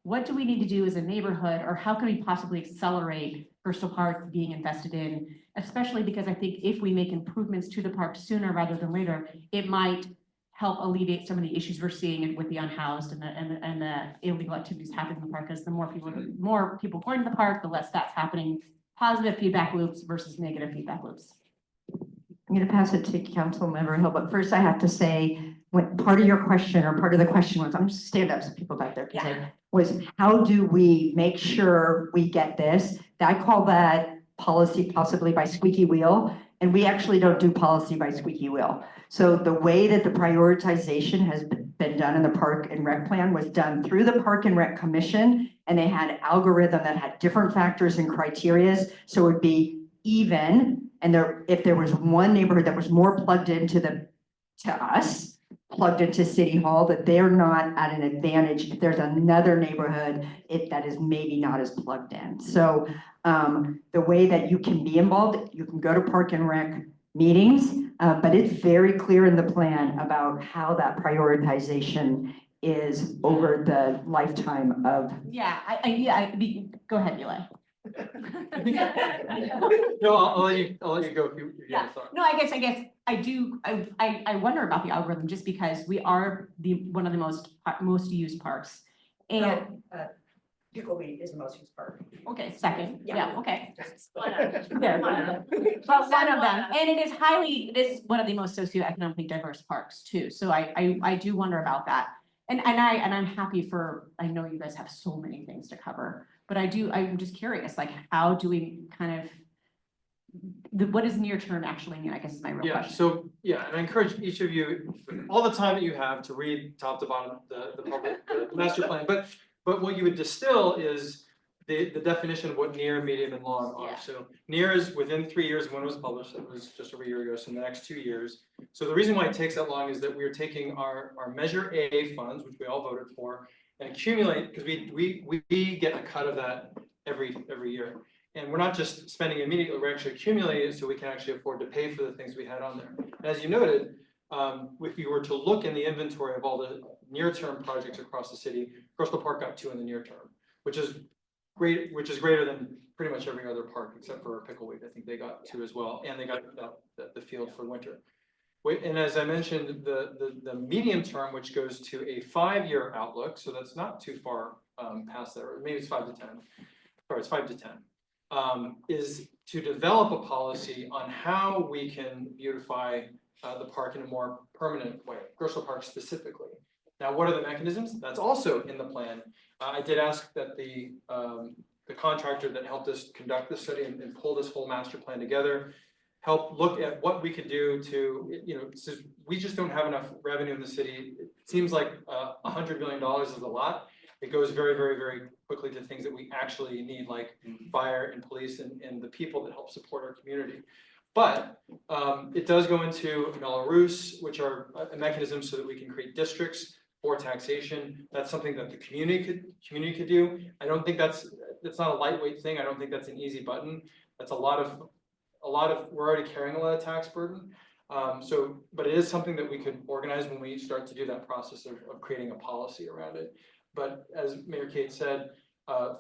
What do we need to do as a neighborhood, or how can we possibly accelerate Gerstle Park being invested in? Especially because I think if we make improvements to the park sooner rather than later, it might help alleviate some of the issues we're seeing with the unhoused and the illegal activities happening in the park. Because the more people going to the park, the less that's happening. Positive feedback loops versus negative feedback loops. I'm gonna pass it to Councilmember Hill, but first I have to say, what part of your question or part of the question was, I'm just stand up so people back there can say, was how do we make sure we get this? I call that policy possibly by squeaky wheel, and we actually don't do policy by squeaky wheel. So the way that the prioritization has been done in the Park and Rec Plan was done through the Park and Rec Commission, and they had an algorithm that had different factors and criterias, so it would be even. And if there was one neighborhood that was more plugged into us, plugged into City Hall, that they're not at an advantage if there's another neighborhood that is maybe not as plugged in. So the way that you can be involved, you can go to Park and Rec meetings, but it's very clear in the plan about how that prioritization is over the lifetime of. Yeah, go ahead, Eli. No, I'll let you go if you Yeah, have a thought. no, I guess I wonder about the algorithm just because we are one of the most used parks. And Pickleweed is the most used part. okay, second, Yeah. yeah, okay. One of them. There, one of them. But one of them, and it is one of the most socioeconomically diverse parks too, so I do wonder about that. And I'm happy I know you guys have so many things to cover, but I'm just curious, like, how do we kind of, what does near term actually mean, I guess is my real Yeah, question. so, yeah, and I encourage each of you, all the time that you have to read top to bottom the master plan, but what you would distill is the definition of what near, medium, and long are. Yeah. So near is within 3 years of when it was published, it was just over a year ago, so in the next 2 years. So the reason why it takes that long is that we're taking our Measure A funds, which we all voted for, and accumulate, because we get a cut of that every year. And we're not just spending immediately, we're actually accumulating it so we can actually afford to pay for the things we had on there. And as you noted, if you were to look in the inventory of all the near-term projects across the city, Gerstle Park got 2 in the near term, which is greater than pretty much every other park except for Pickleweed. I think they got 2 as well, and they got the field for winter. And as I mentioned, the medium term, which goes to a 5-year outlook, so that's not too far past that, or maybe it's 5 to 10. Sorry, it's 5 to 10. Is to develop a policy on how we can beautify the park in a more permanent way, Gerstle Park specifically. Now, what are the mechanisms? That's also in the plan. I did ask that the contractor that helped us conduct this study and pull this whole master plan together, help look at what we could do to, since we just don't have enough revenue in the city. It seems like $100 million is a lot. It goes very, very, very quickly to things that we actually need, like fire and police and the people that help support our community. But it does go into Mello-Roos, which are a mechanism so that we can create districts for taxation. That's something that the community could do. I don't think that's not a lightweight thing. I don't think that's an easy button. That's a lot of we're already carrying a lot of tax burden. But it is something that we could organize when we start to do that process of creating a policy around it. But as Mayor Kate said,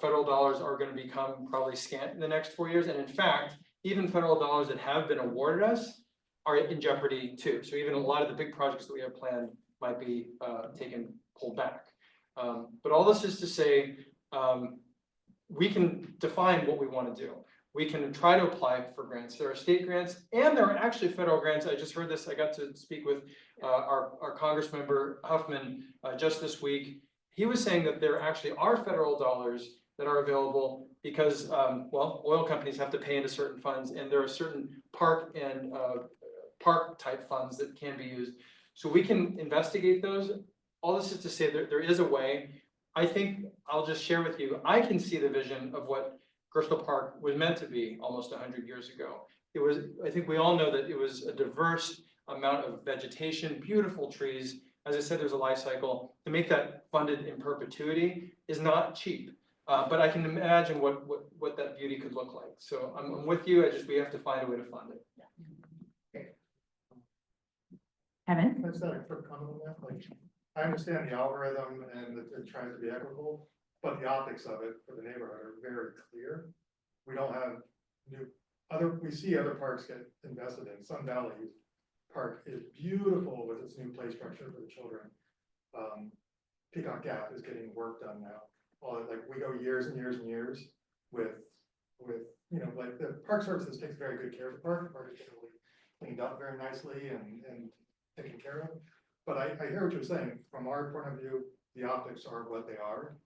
federal dollars are going to become probably scant in the next 4 years. And in fact, even federal dollars that have been awarded us are in jeopardy too. So even a lot of the big projects that we have planned might be pulled back. But all this is to say, we can define what we want to do. We can try to apply for grants. There are state grants and there are actually federal grants. I just heard this. I got to speak with our Congress member Huffman just this week. He was saying that there actually are federal dollars that are available because, oil companies have to pay into certain funds, and there are certain park and park type funds that can be used. So we can investigate those. All this is to say that there is a way. I think I'll just share with you, I can see the vision of what Gerstle Park was meant to be almost 100 years ago. It was, I think we all know that it was a diverse amount of vegetation, beautiful trees. As I said, there's a life cycle. To make that funded in perpetuity is not cheap. But I can imagine what that beauty could look like. So I'm with you. We have to find a way to fund it. Kevin? That's not a quick comment on that, like, I understand the algorithm and that it tries to be equitable, but the optics of it for the neighborhood are very clear. We don't have we see other parks get invested in. Sun Valley Park is beautiful with its new play structure for the children. Peacock Gap is getting work done now. Like, we go years and years and years with, you know, like, the Park Services takes very good care of the park. The park is generally cleaned up very nicely and taken care of. But I hear what you're saying. From our point of view, the optics are what they are.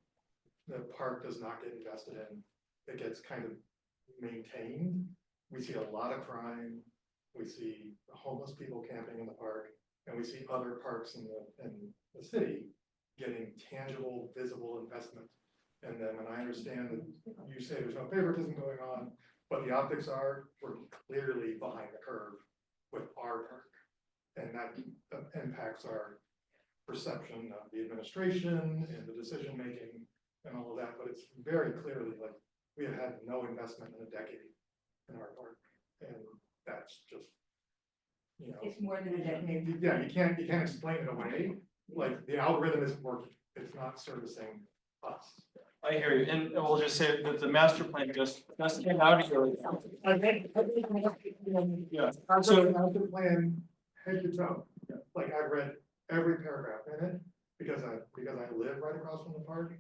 The park does not get invested in. It gets kind of maintained. We see a lot of crime. We see homeless people camping in the park, and we see other parks in the city getting tangible, visible investment. And then when I understand that you say there's no favoritism going on, but the optics are, we're clearly behind the curve with our park. And that impacts our perception of the administration and the decision-making and all of that, but it's very clearly like, we have had no investment in a decade in our park, and that's just, you know. It's more than a decade. Yeah, you can't explain it away, like, the algorithm isn't working, it's not servicing us. I hear you, and we'll just say that the master plan just came out here. Yeah, So the master plan, head to toe, like, I've read every paragraph in it, because I live right across from the park.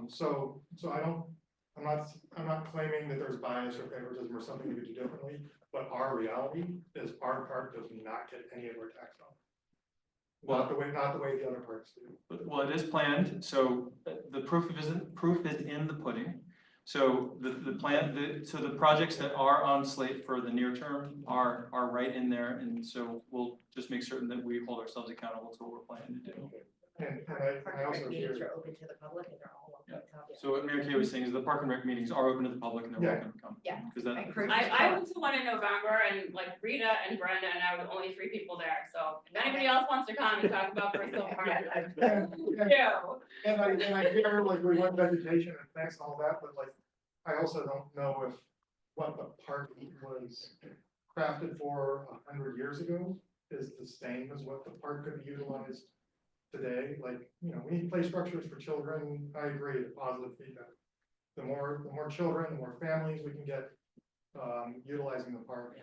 So I'm not claiming that there's bias or favoritism or something we could do differently, but our reality is our park does not get any of our tax dollars. Not the way the other parks do. well, it is planned, so the proof is in the pudding. So the projects that are on slate for the near term are right in there, and so we'll just make certain that we hold ourselves accountable to what we're planning to do. And I also Meetings hear, are open to the public and they're all open to the public. So what Mary Kay was saying is the Park and Rec meetings are open to the public and they're Yeah. welcome to come. Yeah. Because that. I went to one in November and like Rita and Brenda and I were the only 3 people there, so if anybody else wants to come and talk about Bristol Park. and I hear, like, we want vegetation and thanks and all that, but like, I also don't know if what the park was crafted for 100 years ago is the same as what the park could be utilized today. Like, you know, we need play structures for children. I agree, positive feedback. The more children, the more families we can get utilizing the park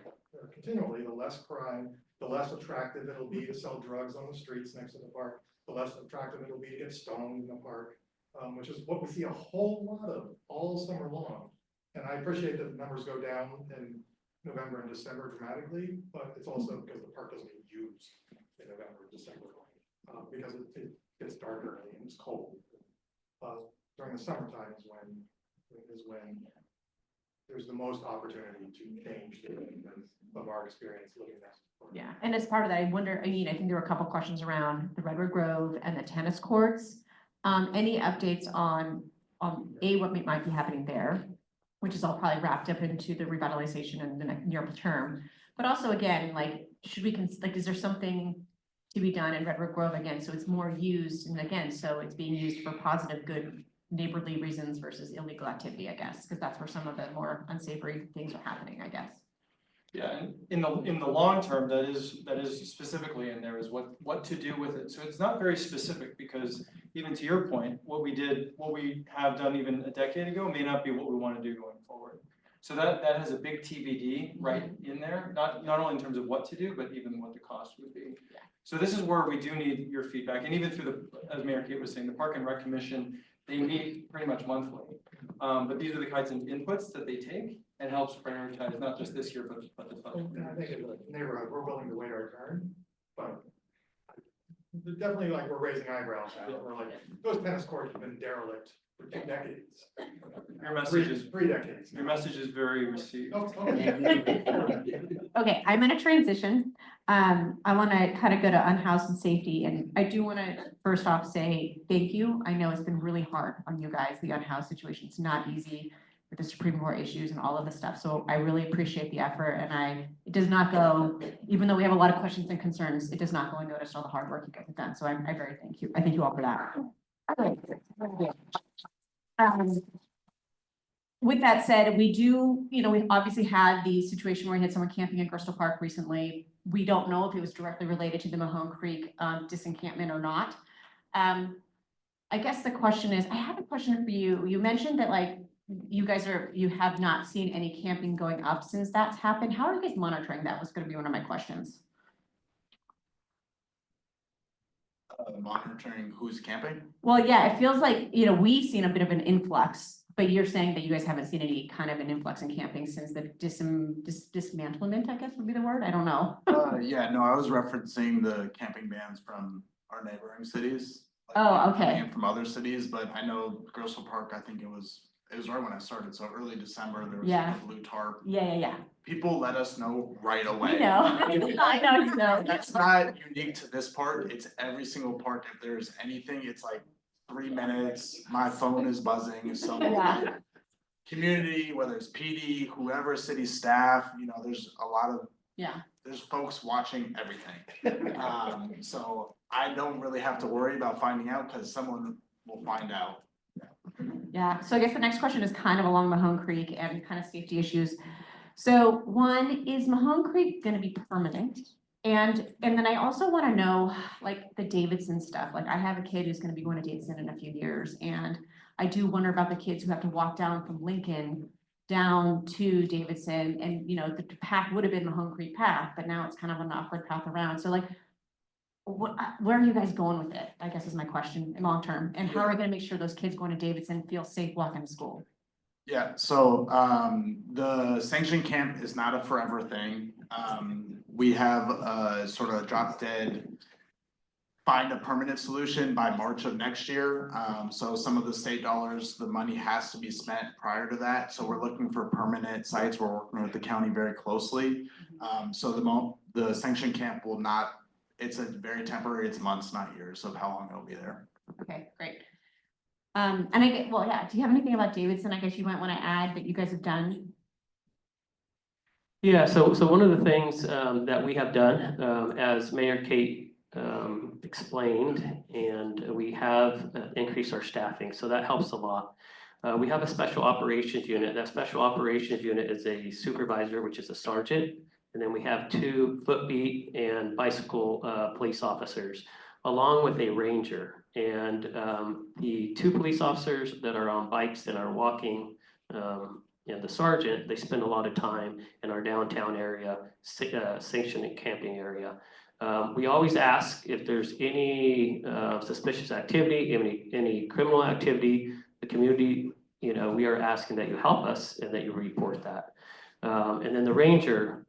continually, the less crime, the less attractive it'll be to sell drugs on the streets next to the park, the less attractive it'll be to get stoned in the park, which is what we see a whole lot of all summer long. And I appreciate that the numbers go down in November and December dramatically, but it's also because the park doesn't get used in November and December. Because it gets darker and it's cold. During the summertime is when there's the most opportunity to change of our experience living next. Yeah, and as part of that, I wonder, I mean, I think there were a couple questions around the Redwood Grove and the tennis courts. Any updates on what might be happening there, which is all probably wrapped up into the revitalization in the near term. But also, again, like, should we, is there something to be done in Redwood Grove again, so it's more used, and again, so it's being used for positive, good neighborly reasons versus illegal activity, I guess, because that's where some of the more unsavory things are happening, I guess. Yeah, and in the long term, that is specifically in there is what to do with it. So it's not very specific, because even to your point, what we have done even a decade ago may not be what we want to do going forward. So that has a big TBD right in there, not only in terms of what to do, but even what the cost would be. Yeah. So this is where we do need your feedback, and even through as Mayor Kate was saying, the Park and Rec Commission, they meet pretty much monthly. But these are the kinds of inputs that they take and helps prioritize not just this year, but the following. And I think as a neighborhood, we're willing to wait our turn, but definitely, like, we're raising eyebrows now. We're like, those tennis courts have been derelict for 2 decades. Your message is 3 decades. Your message is very received. Oh, okay. Okay, I'm gonna transition. I wanna kind of go to unhoused and safety, and I do wanna first off say thank you. I know it's been really hard on you guys, the unhoused situation. It's not easy. with the Supreme Court issues and all of this stuff. So I really appreciate the effort, and it does not go, even though we have a lot of questions and concerns, it does not go unnoticed all the hard work you guys have done. So I very thank you. I thank you all for that. With that said, we do, we obviously had the situation where we had someone camping in Gerstle Park recently. We don't know if it was directly related to the Mahone Creek disencampment or not. I guess the question is, I have a question for you. You mentioned that like you have not seen any camping going up since that's happened. How are you guys monitoring that? Was going to be one of my questions. Monitoring who's camping? Well, yeah, it feels like, we've seen a bit of an influx, but you're saying that you guys haven't seen any kind of an influx in camping since the dismantlement, I guess would be the word. I don't know. Yeah, no, I was referencing the camping bans from our neighboring cities. like, Oh, coming okay. in From other cities, but I know Gerstle Park, I think it was right when I started, so early December, there was Yeah. a blue tarp. Yeah. People let us know right away. We know. I know you know. That's not unique to this park, it's every single park, if there's anything, it's like 3 minutes, my phone is buzzing, so. Yeah. Community, whether it's PD, whoever, city staff, there's a lot of, Yeah. there's folks watching everything. So I don't really have to worry about finding out, cause someone will find out. Yeah, so I guess the next question is kind of along Mahone Creek and kind of safety issues. So one, is Mahone Creek gonna be permanent? And then I also wanna know, like, the Davidson stuff, like, I have a kid who's gonna be going to Davidson in a few years, and I do wonder about the kids who have to walk down from Lincoln down to Davidson, and, the path would have been Mahone Creek path, but now it's kind of an awkward path around, so like, where are you guys going with it, I guess is my question, in long term, and how are we gonna make sure those kids going to Davidson feel safe walking to school? Yeah, so the sanction camp is not a forever thing. We have a sort of drop dead. Find a permanent solution by March of next year. So some of the state dollars, the money has to be spent prior to that. So we're looking for permanent sites. We're working with the county very closely. So the sanction camp will not, it's a very temporary, it's months, not years of how long it'll be there. Okay, great. And I get, well, yeah, do you have anything about Davidson, I guess you might wanna add that you guys have done? Yeah, so one of the things that we have done, as Mayor Kate explained, and we have increased our staffing, so that helps a lot. We have a special operations unit. That special operations unit is a supervisor, which is a sergeant, and then we have 2 footbeat and bicycle police officers, along with a ranger. And the 2 police officers that are on bikes and are walking, and the sergeant, they spend a lot of time in our downtown area, sanctioned camping area. We always ask if there's any suspicious activity, any criminal activity, the community, we are asking that you help us and that you report that. And then the ranger,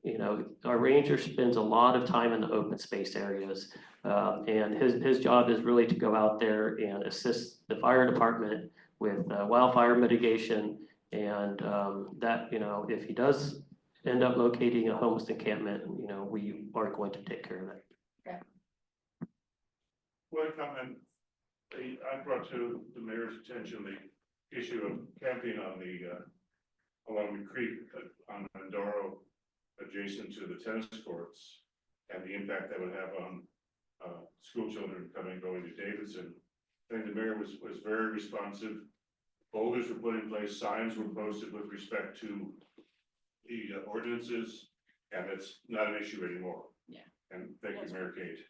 our ranger spends a lot of time in the open space areas. And his job is really to go out there and assist the fire department with wildfire mitigation. And that, if he does end up locating a homeless encampment, we are going to take care of it. One comment, I brought to the mayor's attention the issue of camping on along the creek on Andoro, adjacent to the tennis courts, and the impact that would have on school children going to Davidson. I think the mayor was very responsive. Boulders were put in place, signs were posted with respect to the ordinances, and it's not an issue anymore. Yeah. And thank you, Mayor Kate.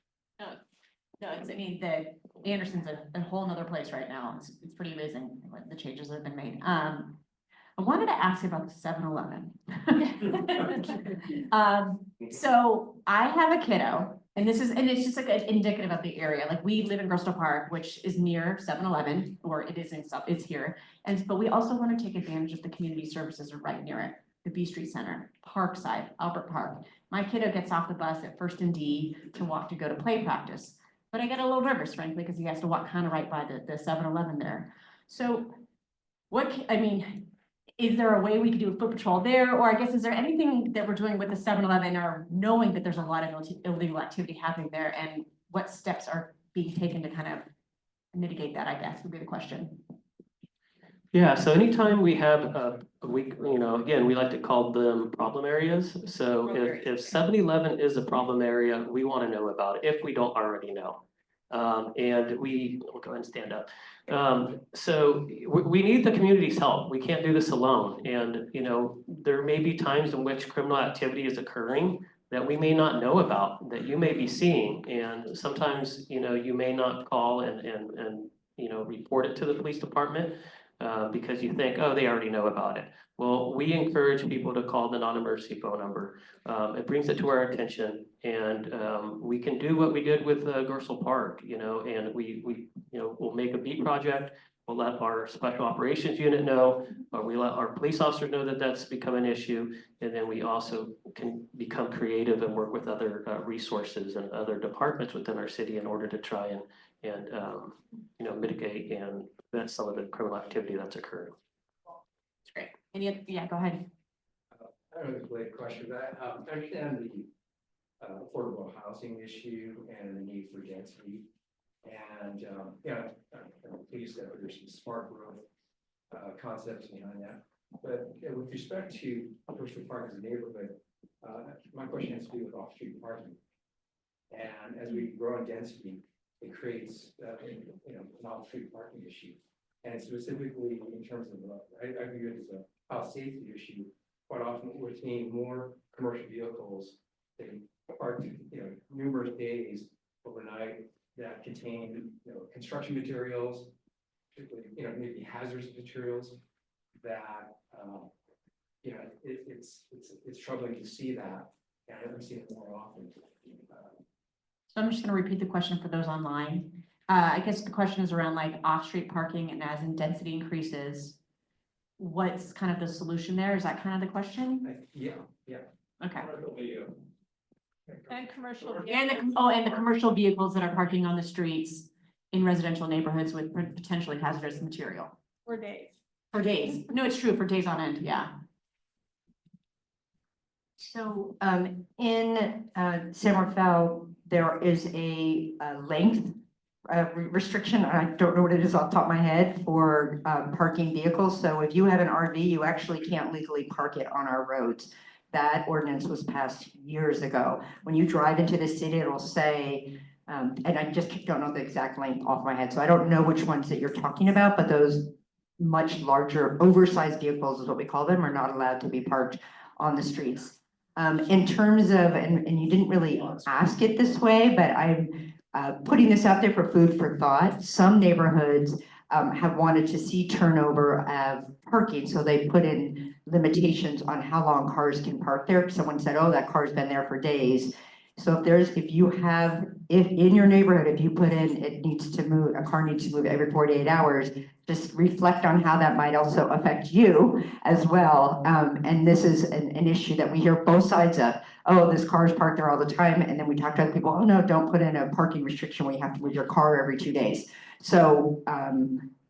No, I mean, the Anderson's a whole nother place right now. It's pretty amazing what the changes that have been made. I wanted to ask you about the 7-Eleven. So I have a kiddo, and it's just like indicative of the area. Like, we live in Gerstle Park, which is near 7-Eleven, or it is it's here. But we also want to take advantage of the community services right near it. The B Street Center, Parkside, Albert Park. My kiddo gets off the bus at First and D to walk to go to play practice. But I get a little nervous, frankly, because he has to walk kind of right by the 7-Eleven there. So is there a way we could do a foot patrol there? Or I guess, is there anything that we're doing with the 7-Eleven or knowing that there's a lot of illegal activity happening there, and what steps are being taken to kind of mitigate that, I guess, would be the question. Yeah, so anytime we have again, we like to call them problem areas. So Problem areas, if 7-Eleven is a problem area, we want to know about it if we don't already know. And we'll go ahead and stand up. So we need the community's help. We can't do this alone. And, there may be times in which criminal activity is occurring that we may not know about, that you may be seeing. And sometimes, you may not call and report it to the police department. Because you think, oh, they already know about it. Well, we encourage people to call the non-emergency phone number. It brings it to our attention, and we can do what we did with Gerstle Park, and we'll make a beat project. We'll let our special operations unit know, or we let our police officers know that that's become an issue, and then we also can become creative and work with other resources and other departments within our city in order to try and mitigate and prevent some of the criminal activity that's occurring. Great. Yeah, go ahead. I don't know if it's a late question, but I understand the affordable housing issue and the need for density. And, I'm pleased that there's some smart growth concepts behind that. But with respect to Gerstle Park as a neighborhood, my question has to do with off-street parking. And as we grow in density, it creates, an off-street parking issue. And specifically in terms of, I view it as a house safety issue. Quite often we're seeing more commercial vehicles that parked, numerous days overnight that contain, construction materials, particularly, maybe hazardous materials that, it's troubling to see that. And I'm seeing it more often. So I'm just gonna repeat the question for those online. I guess the question is around like off-street parking, and as in density increases, what's kind of the solution there? Is that kind of the question? Yeah. Okay. And commercial. And the commercial vehicles that are parking on the streets in residential neighborhoods with potentially hazardous material. For days. For days. No, it's true, for days on end, yeah. So, in, San Rafael, there is a length restriction. I don't know what it is off the top of my head for, parking vehicles. So if you have an RV, you actually can't legally park it on our roads. That ordinance was passed years ago. When you drive into the city, it'll say, and I just don't know the exact length off my head, so I don't know which ones that you're talking about, but those much larger, oversized vehicles is what we call them, are not allowed to be parked on the streets. In terms of, and you didn't really ask it this way, but I'm putting this out there for food for thought. Some neighborhoods have wanted to see turnover of parking, so they put in limitations on how long cars can park there. Someone said, oh, that car's been there for days. So if in your neighborhood, if you put in, a car needs to move every 48 hours, just reflect on how that might also affect you as well. And this is an issue that we hear both sides of. Oh, this car is parked there all the time. And then we talk to other people, oh no, don't put in a parking restriction where you have to move your car every 2 days. So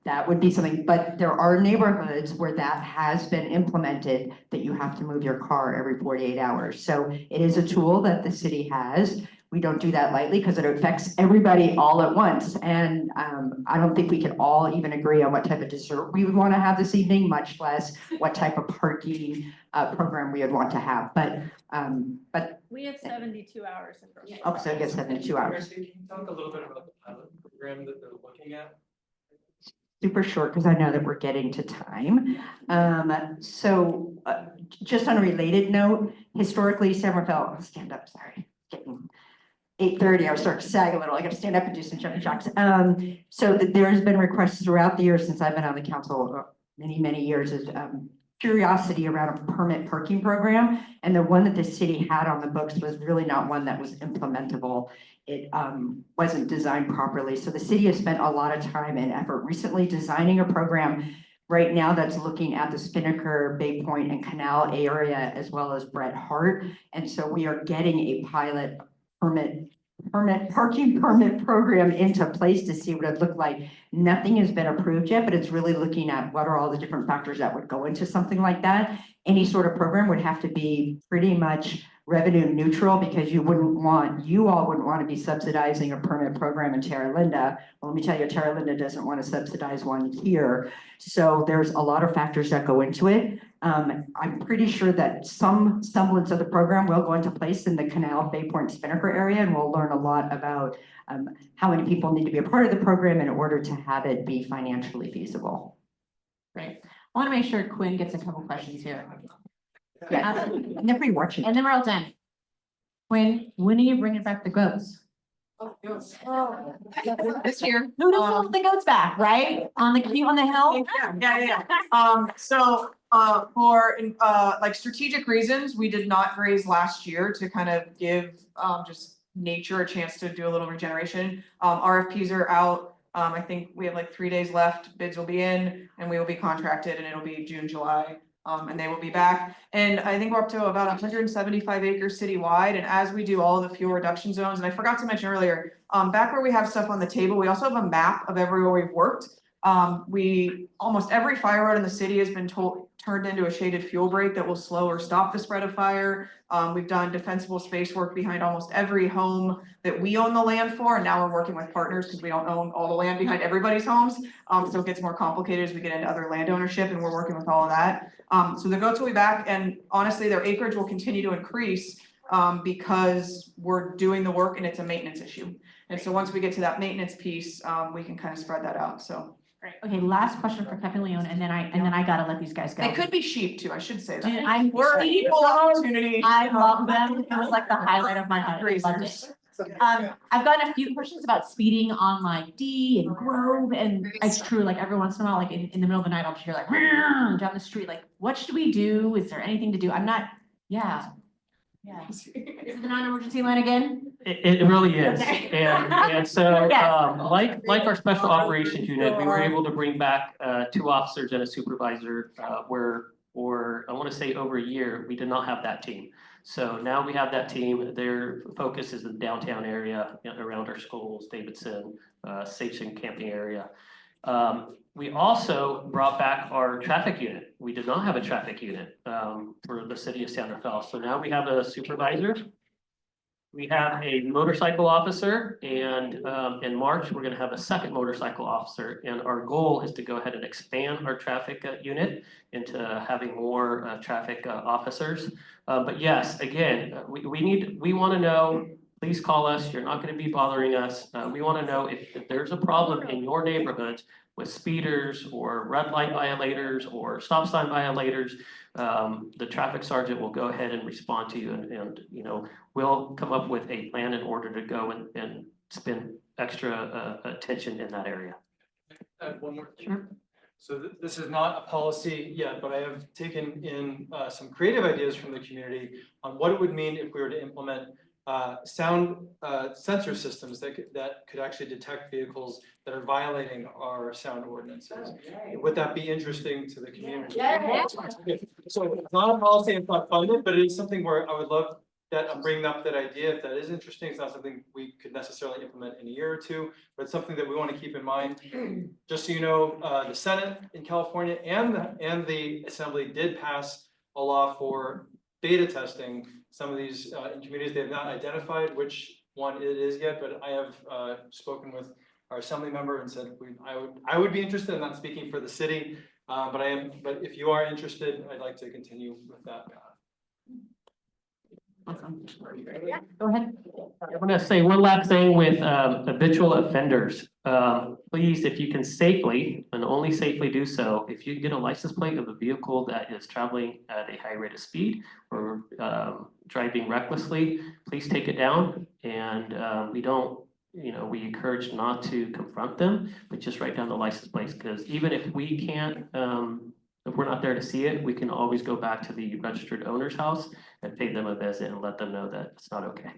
that would be something, but there are neighborhoods where that has been implemented, that you have to move your car every 48 hours. So it is a tool that the city has. We don't do that lightly because it affects everybody all at once. And I don't think we can all even agree on what type of dessert we would want to have this evening, much less what type of parking program we would want to have. But We have 72 hours in Gerstle. oh, so it gets 72 hours. Can you talk a little bit about the pilot program that they're looking at? Super short because I know that we're getting to time. So just on a related note, historically, San Rafael, stand up, sorry, getting 8:30, I was starting to sag a little. I got to stand up and do some jumping jacks. So there has been requests throughout the years since I've been on the council, many years, is curiosity around a permit parking program. And the one that the city had on the books was really not one that was implementable. It wasn't designed properly. So the city has spent a lot of time and effort recently designing a program right now that's looking at the Spinnaker, Bay Point, and Canal area, as well as Bret Hart. And so we are getting a pilot parking permit program into place to see what it looked like. Nothing has been approved yet, but it's really looking at what are all the different factors that would go into something like that. Any sort of program would have to be pretty much revenue neutral because you all wouldn't want to be subsidizing a permit program in Terra Linda. Well, let me tell you, Terra Linda doesn't want to subsidize one here. So there's a lot of factors that go into it. I'm pretty sure that some semblance of the program will go into place in the Canal, Bay Point, Spinnaker area, and we'll learn a lot about how many people need to be a part of the program in order to have it be financially feasible. Great. I want to make sure Quinn gets a couple questions here. Yeah, and they're pretty watching. And then we're all done. Quinn, when are you bringing back the goats? This year. Who doesn't want the goats back, right? On the hill? So, for, like strategic reasons, we did not graze last year to kind of give, just nature a chance to do a little regeneration. RFPs are out. I think we have like 3 days left. Bids will be in and we will be contracted and it'll be June, July. And they will be back. And I think we're up to about 175 acres citywide. And as we do all of the fuel reduction zones, and I forgot to mention earlier, back where we have stuff on the table, we also have a map of everywhere we've worked. Almost every fire road in the city has been turned into a shaded fuel break that will slow or stop the spread of fire. We've done defensible space work behind almost every home that we own the land for, and now we're working with partners because we don't own all the land behind everybody's homes. So it gets more complicated as we get into other land ownership, and we're working with all of that. So the goats will be back, and honestly, their acreage will continue to increase because we're doing the work and it's a maintenance issue. And so once we get to that maintenance piece, we can kind of spread that out, so. Great. Okay, last question for Captain Leon, and then I gotta let these guys go. They could be sheep too, I should say Dude, that. We're equal opportunity. I love them. It was like the highlight of my Monday. I've gotten a few questions about speeding on like D and Grove, and it's true, like every once in a while, like in the middle of the night, I'll just hear like down the street, like, what should we do? Is there anything to do? I'm not, yeah. Yeah. Is it the non-emergency line again? It really is. Okay. And so, Yeah. like our special operations unit, we were able to bring back 2 officers and a supervisor, where for, I want to say over a year, we did not have that team. So now we have that team. Their focus is the downtown area, around our schools, Davidson, Station camping area. We also brought back our traffic unit. We did not have a traffic unit for the city of Santa Fe. So now we have a supervisor. We have a motorcycle officer, and in March, we're gonna have a second motorcycle officer. And our goal is to go ahead and expand our traffic unit into having more traffic officers. But yes, again, we wanna know, please call us. You're not gonna be bothering us. We wanna know if there's a problem in your neighborhood with speeders or red light violators or stop sign violators. The traffic sergeant will go ahead and respond to you, and you know, we'll come up with a plan in order to go and spend extra attention in that area. One more thing. Sure. So this is not a policy yet, but I have taken in some creative ideas from the community on what it would mean if we were to implement sound sensor systems that could actually detect vehicles that are violating our sound ordinances. Would that be interesting to the community? Yeah. So it's not a policy, it's not funded, but it is something where I would love that. I'm bringing up that idea. If that is interesting, it's not something we could necessarily implement in a year or two, but it's something that we want to keep in mind. Just so you know, the Senate in California and the Assembly did pass a law for beta testing some of these in communities. They have not identified which one it is yet, but I have spoken with our Assembly member and said I would be interested. I'm not speaking for the city, but But if you are interested, I'd like to continue with that. Awesome. Go ahead. I want to say one last thing with habitual offenders. Please, if you can safely, and only safely do so, if you get a license plate of a vehicle that is traveling at a high rate of speed or driving recklessly, please take it down. And we encourage not to confront them, but just write down the license plates, because even if we can't, if we're not there to see it, we can always go back to the registered owner's house and pay them a visit and let them know that it's not okay.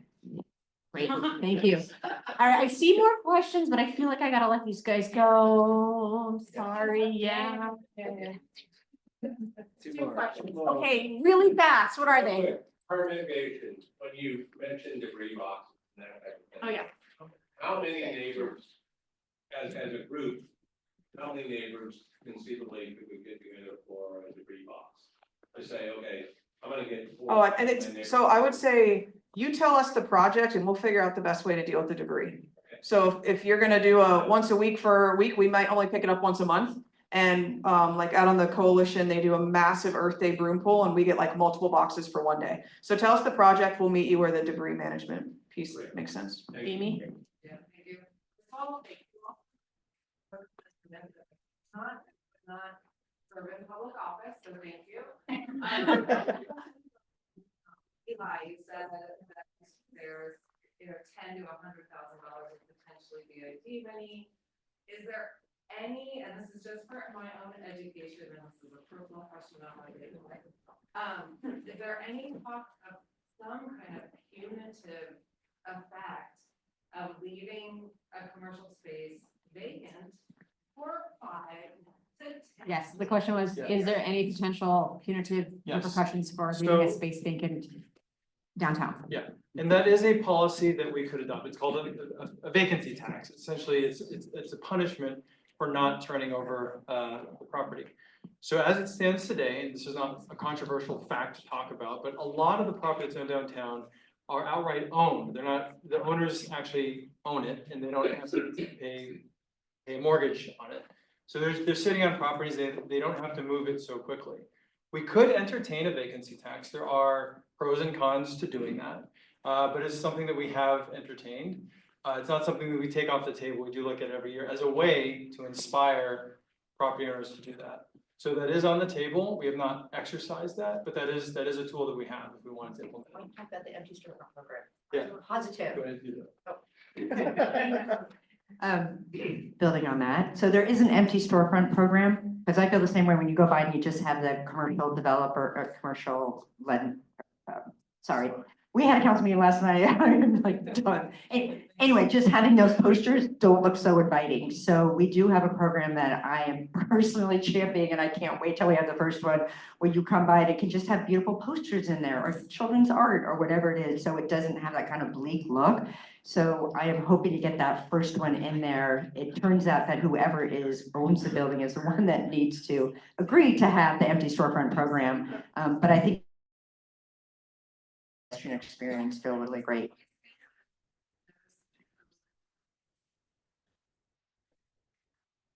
Great, thank you. All right, I see more questions, but I feel like I gotta let these guys go. I'm sorry, yeah. Two questions. Okay, really fast, what are they? Mitigation, when you mentioned debris boxes and that type of thing. Oh, yeah. How many neighbors, as a group, how many neighbors conceivably could we get together for a debris box? To say, okay, I'm gonna get 4 Oh, and it's, so I would say, you tell us the project and we'll figure out the best way to deal with the debris. So if you're gonna do a once a week for a week, we might only pick it up once a month. And like out on the coalition, they do a massive Earth Day broom pull and we get like multiple boxes for one day. So tell us the project, we'll meet you where the debris management piece makes sense. Amy? Yeah, thank you. Not serving public office, so thank you. Eli, you said that there's, $10,000 to $100,000 of potentially BID money. Is there any, and this is just for my own education, and this is a personal question, not my legal life. Is there any talk of some kind of punitive effect of leaving a commercial space vacant for 5 to 10? Yes, the question was, is there any potential punitive Yes. repercussions for leaving a So- space vacant downtown? And that is a policy that we could adopt. It's called a vacancy tax. Essentially, it's a punishment for not turning over the property. So as it stands today, and this is not a controversial fact to talk about, but a lot of the properties in downtown are outright owned. They're not, the owners actually own it and they don't have to pay a mortgage on it. So they're sitting on properties, they don't have to move it so quickly. We could entertain a vacancy tax. There are pros and cons to doing that. But it's something that we have entertained. It's not something that we take off the table. We do look at every year as a way to inspire property owners to do that. So that is on the table. We have not exercised that, but that is a tool that we have if we wanted to implement. Talk about the empty storefront program. Yeah. Positive. Go ahead and do that. Building on that, so there is an empty storefront program, because I feel the same way when you go by and you just have the commercial developer or commercial led. Sorry, we had a council meeting last night. I'm like done. Anyway, just having those posters don't look so inviting. So we do have a program that I am personally championing, and I can't wait till we have the first one where you come by and it can just have beautiful posters in there or children's art or whatever it is, so it doesn't have that kind of bleak look. So I am hoping to get that first one in there. It turns out that whoever owns the building is the one that needs to agree to have the empty storefront program. But I think experience feel really great.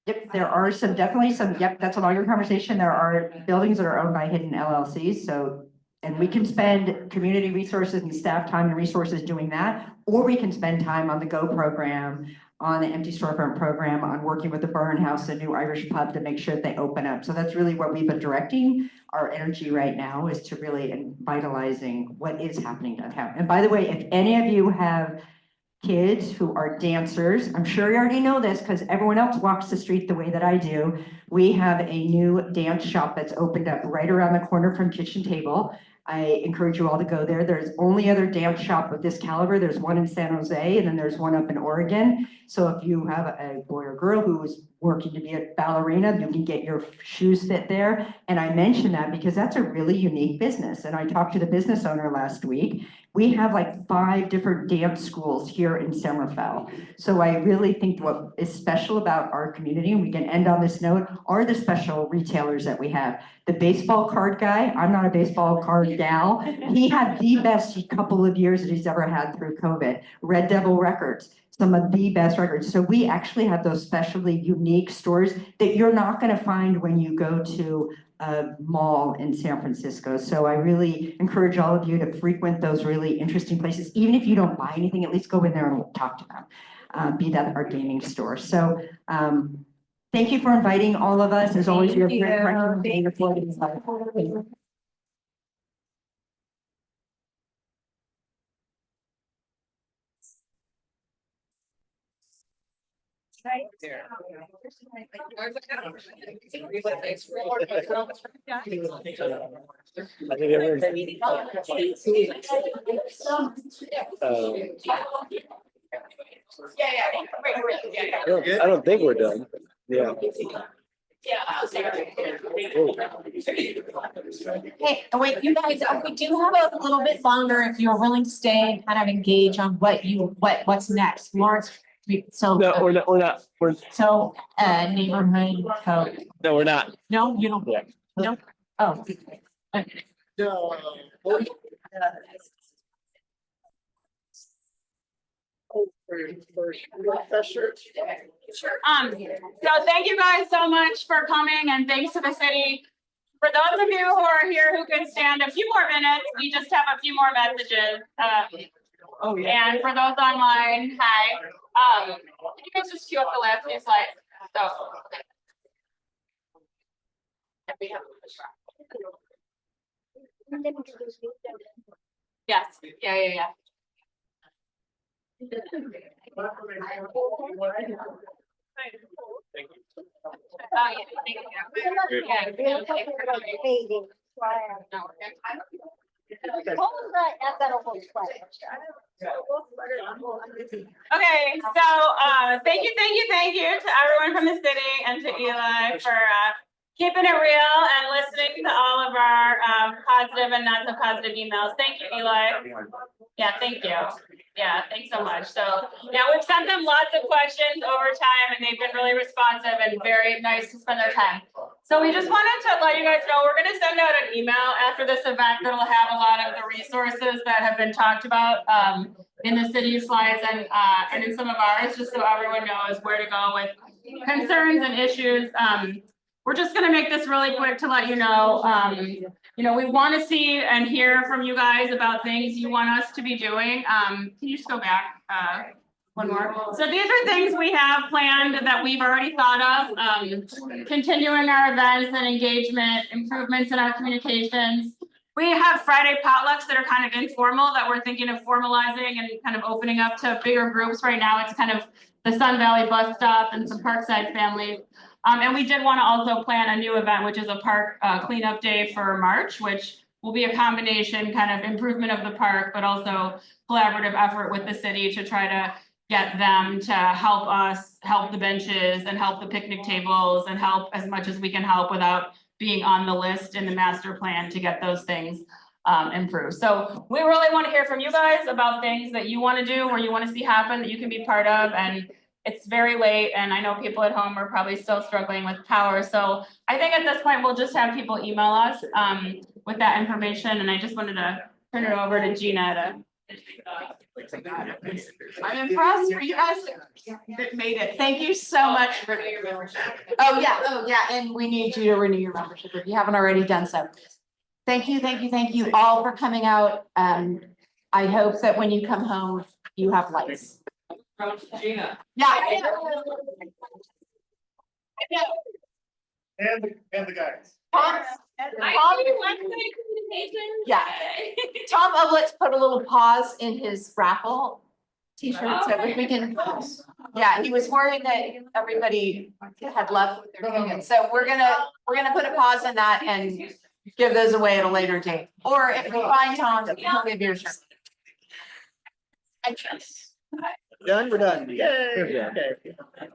Yep, there are definitely some, yep, that's a longer conversation. There are buildings that are owned by hidden LLCs, so, and we can spend community resources and staff time and resources doing that, or we can spend time on the GO program, on the empty storefront program, on working with the Burn House, the new Irish pub, to make sure that they open up. So that's really what we've been directing our energy right now, is to really vitalizing what is happening downtown. And by the way, if any of you have kids who are dancers, I'm sure you already know this because everyone else walks the street the way that I do. We have a new dance shop that's opened up right around the corner from Kitchen Table. I encourage you all to go there. There's only other dance shop of this caliber. There's one in San Jose, and then there's one up in Oregon. So if you have a boy or girl who is working to be a ballerina, you can get your shoes fit there. And I mention that because that's a really unique business. And I talked to the business owner last week. We have like 5 different dance schools here in Somerville. So I really think what is special about our community, and we can end on this note, are the special retailers that we have. The baseball card guy, I'm not a baseball card gal. He had the best couple of years that he's ever had through COVID. Red Devil Records, some of the best records. So we actually have those specially unique stores that you're not going to find when you go to a mall in San Francisco. So I really encourage all of you to frequent those really interesting places. Even if you don't buy anything, at least go in there and talk to them. Be that our gaming store. So thank you for inviting all of us. As always, you have great questions. I don't think we're done. Yeah. Hey, wait, you guys, we do have a little bit longer if you're willing to stay and kind of engage on what's next. Lawrence, so. No, we're not, So, neighborhood code. no, we're not. No, you don't. Yeah. No? Oh. No. So thank you guys so much for coming and thanks to the city. For those of you who are here who can stand a few more minutes, we just have a few more messages. And for those online, hi. Can you guys just queue up the last few slides? So. Okay. And we have- Yes, yeah. Oh, yeah, thank you. Okay, so thank you to everyone from the city and to Eli for keeping it real and listening to all of our positive and not so positive emails. Thank you, Eli. Yeah, thank you. Yeah, thanks so much. So, yeah, we've sent them lots of questions over time and they've been really responsive and very nice to spend their time. So we just wanted to let you guys know, we're gonna send out an email after this event that'll have a lot of the resources that have been talked about in the city slides and in some of ours, just so everyone knows where to go with concerns and issues. We're just gonna make this really quick to let you know, we want to see and hear from you guys about things you want us to be doing. Can you just go back one more? So these are things we have planned that we've already thought of, continuing our events and engagement, improvements in our communications. We have Friday potlucks that are kind of informal that we're thinking of formalizing and kind of opening up to bigger groups. Right now, it's kind of the Sun Valley bus stop and some Parkside families. And we did want to also plan a new event, which is a park cleanup day for March, which will be a combination kind of improvement of the park, but also collaborative effort with the city to try to get them to help us, help the benches and help the picnic tables and help as much as we can help without being on the list in the master plan to get those things improved. So we really want to hear from you guys about things that you want to do or you want to see happen that you can be part of. And it's very late and I know people at home are probably still struggling with power. So I think at this point, we'll just have people email us with that information. And I just wanted to turn it over to Gina to. I'm impressed for you guys that made it. Thank you so much for your membership. Oh, yeah, and we need you to renew your membership if you haven't already done so. Thank you all for coming out. I hope that when you come home, you have lights. Gina. Yeah. And the guys. Yeah. Tom Oblitz put a little pause in his raffle t-shirt so that we can, yeah, he was worried that everybody had left with their tickets. So we're gonna put a pause in that and give those away at a later date. Or if we find Tom, he'll give you a shirt. Done, we're done. Yay. Okay.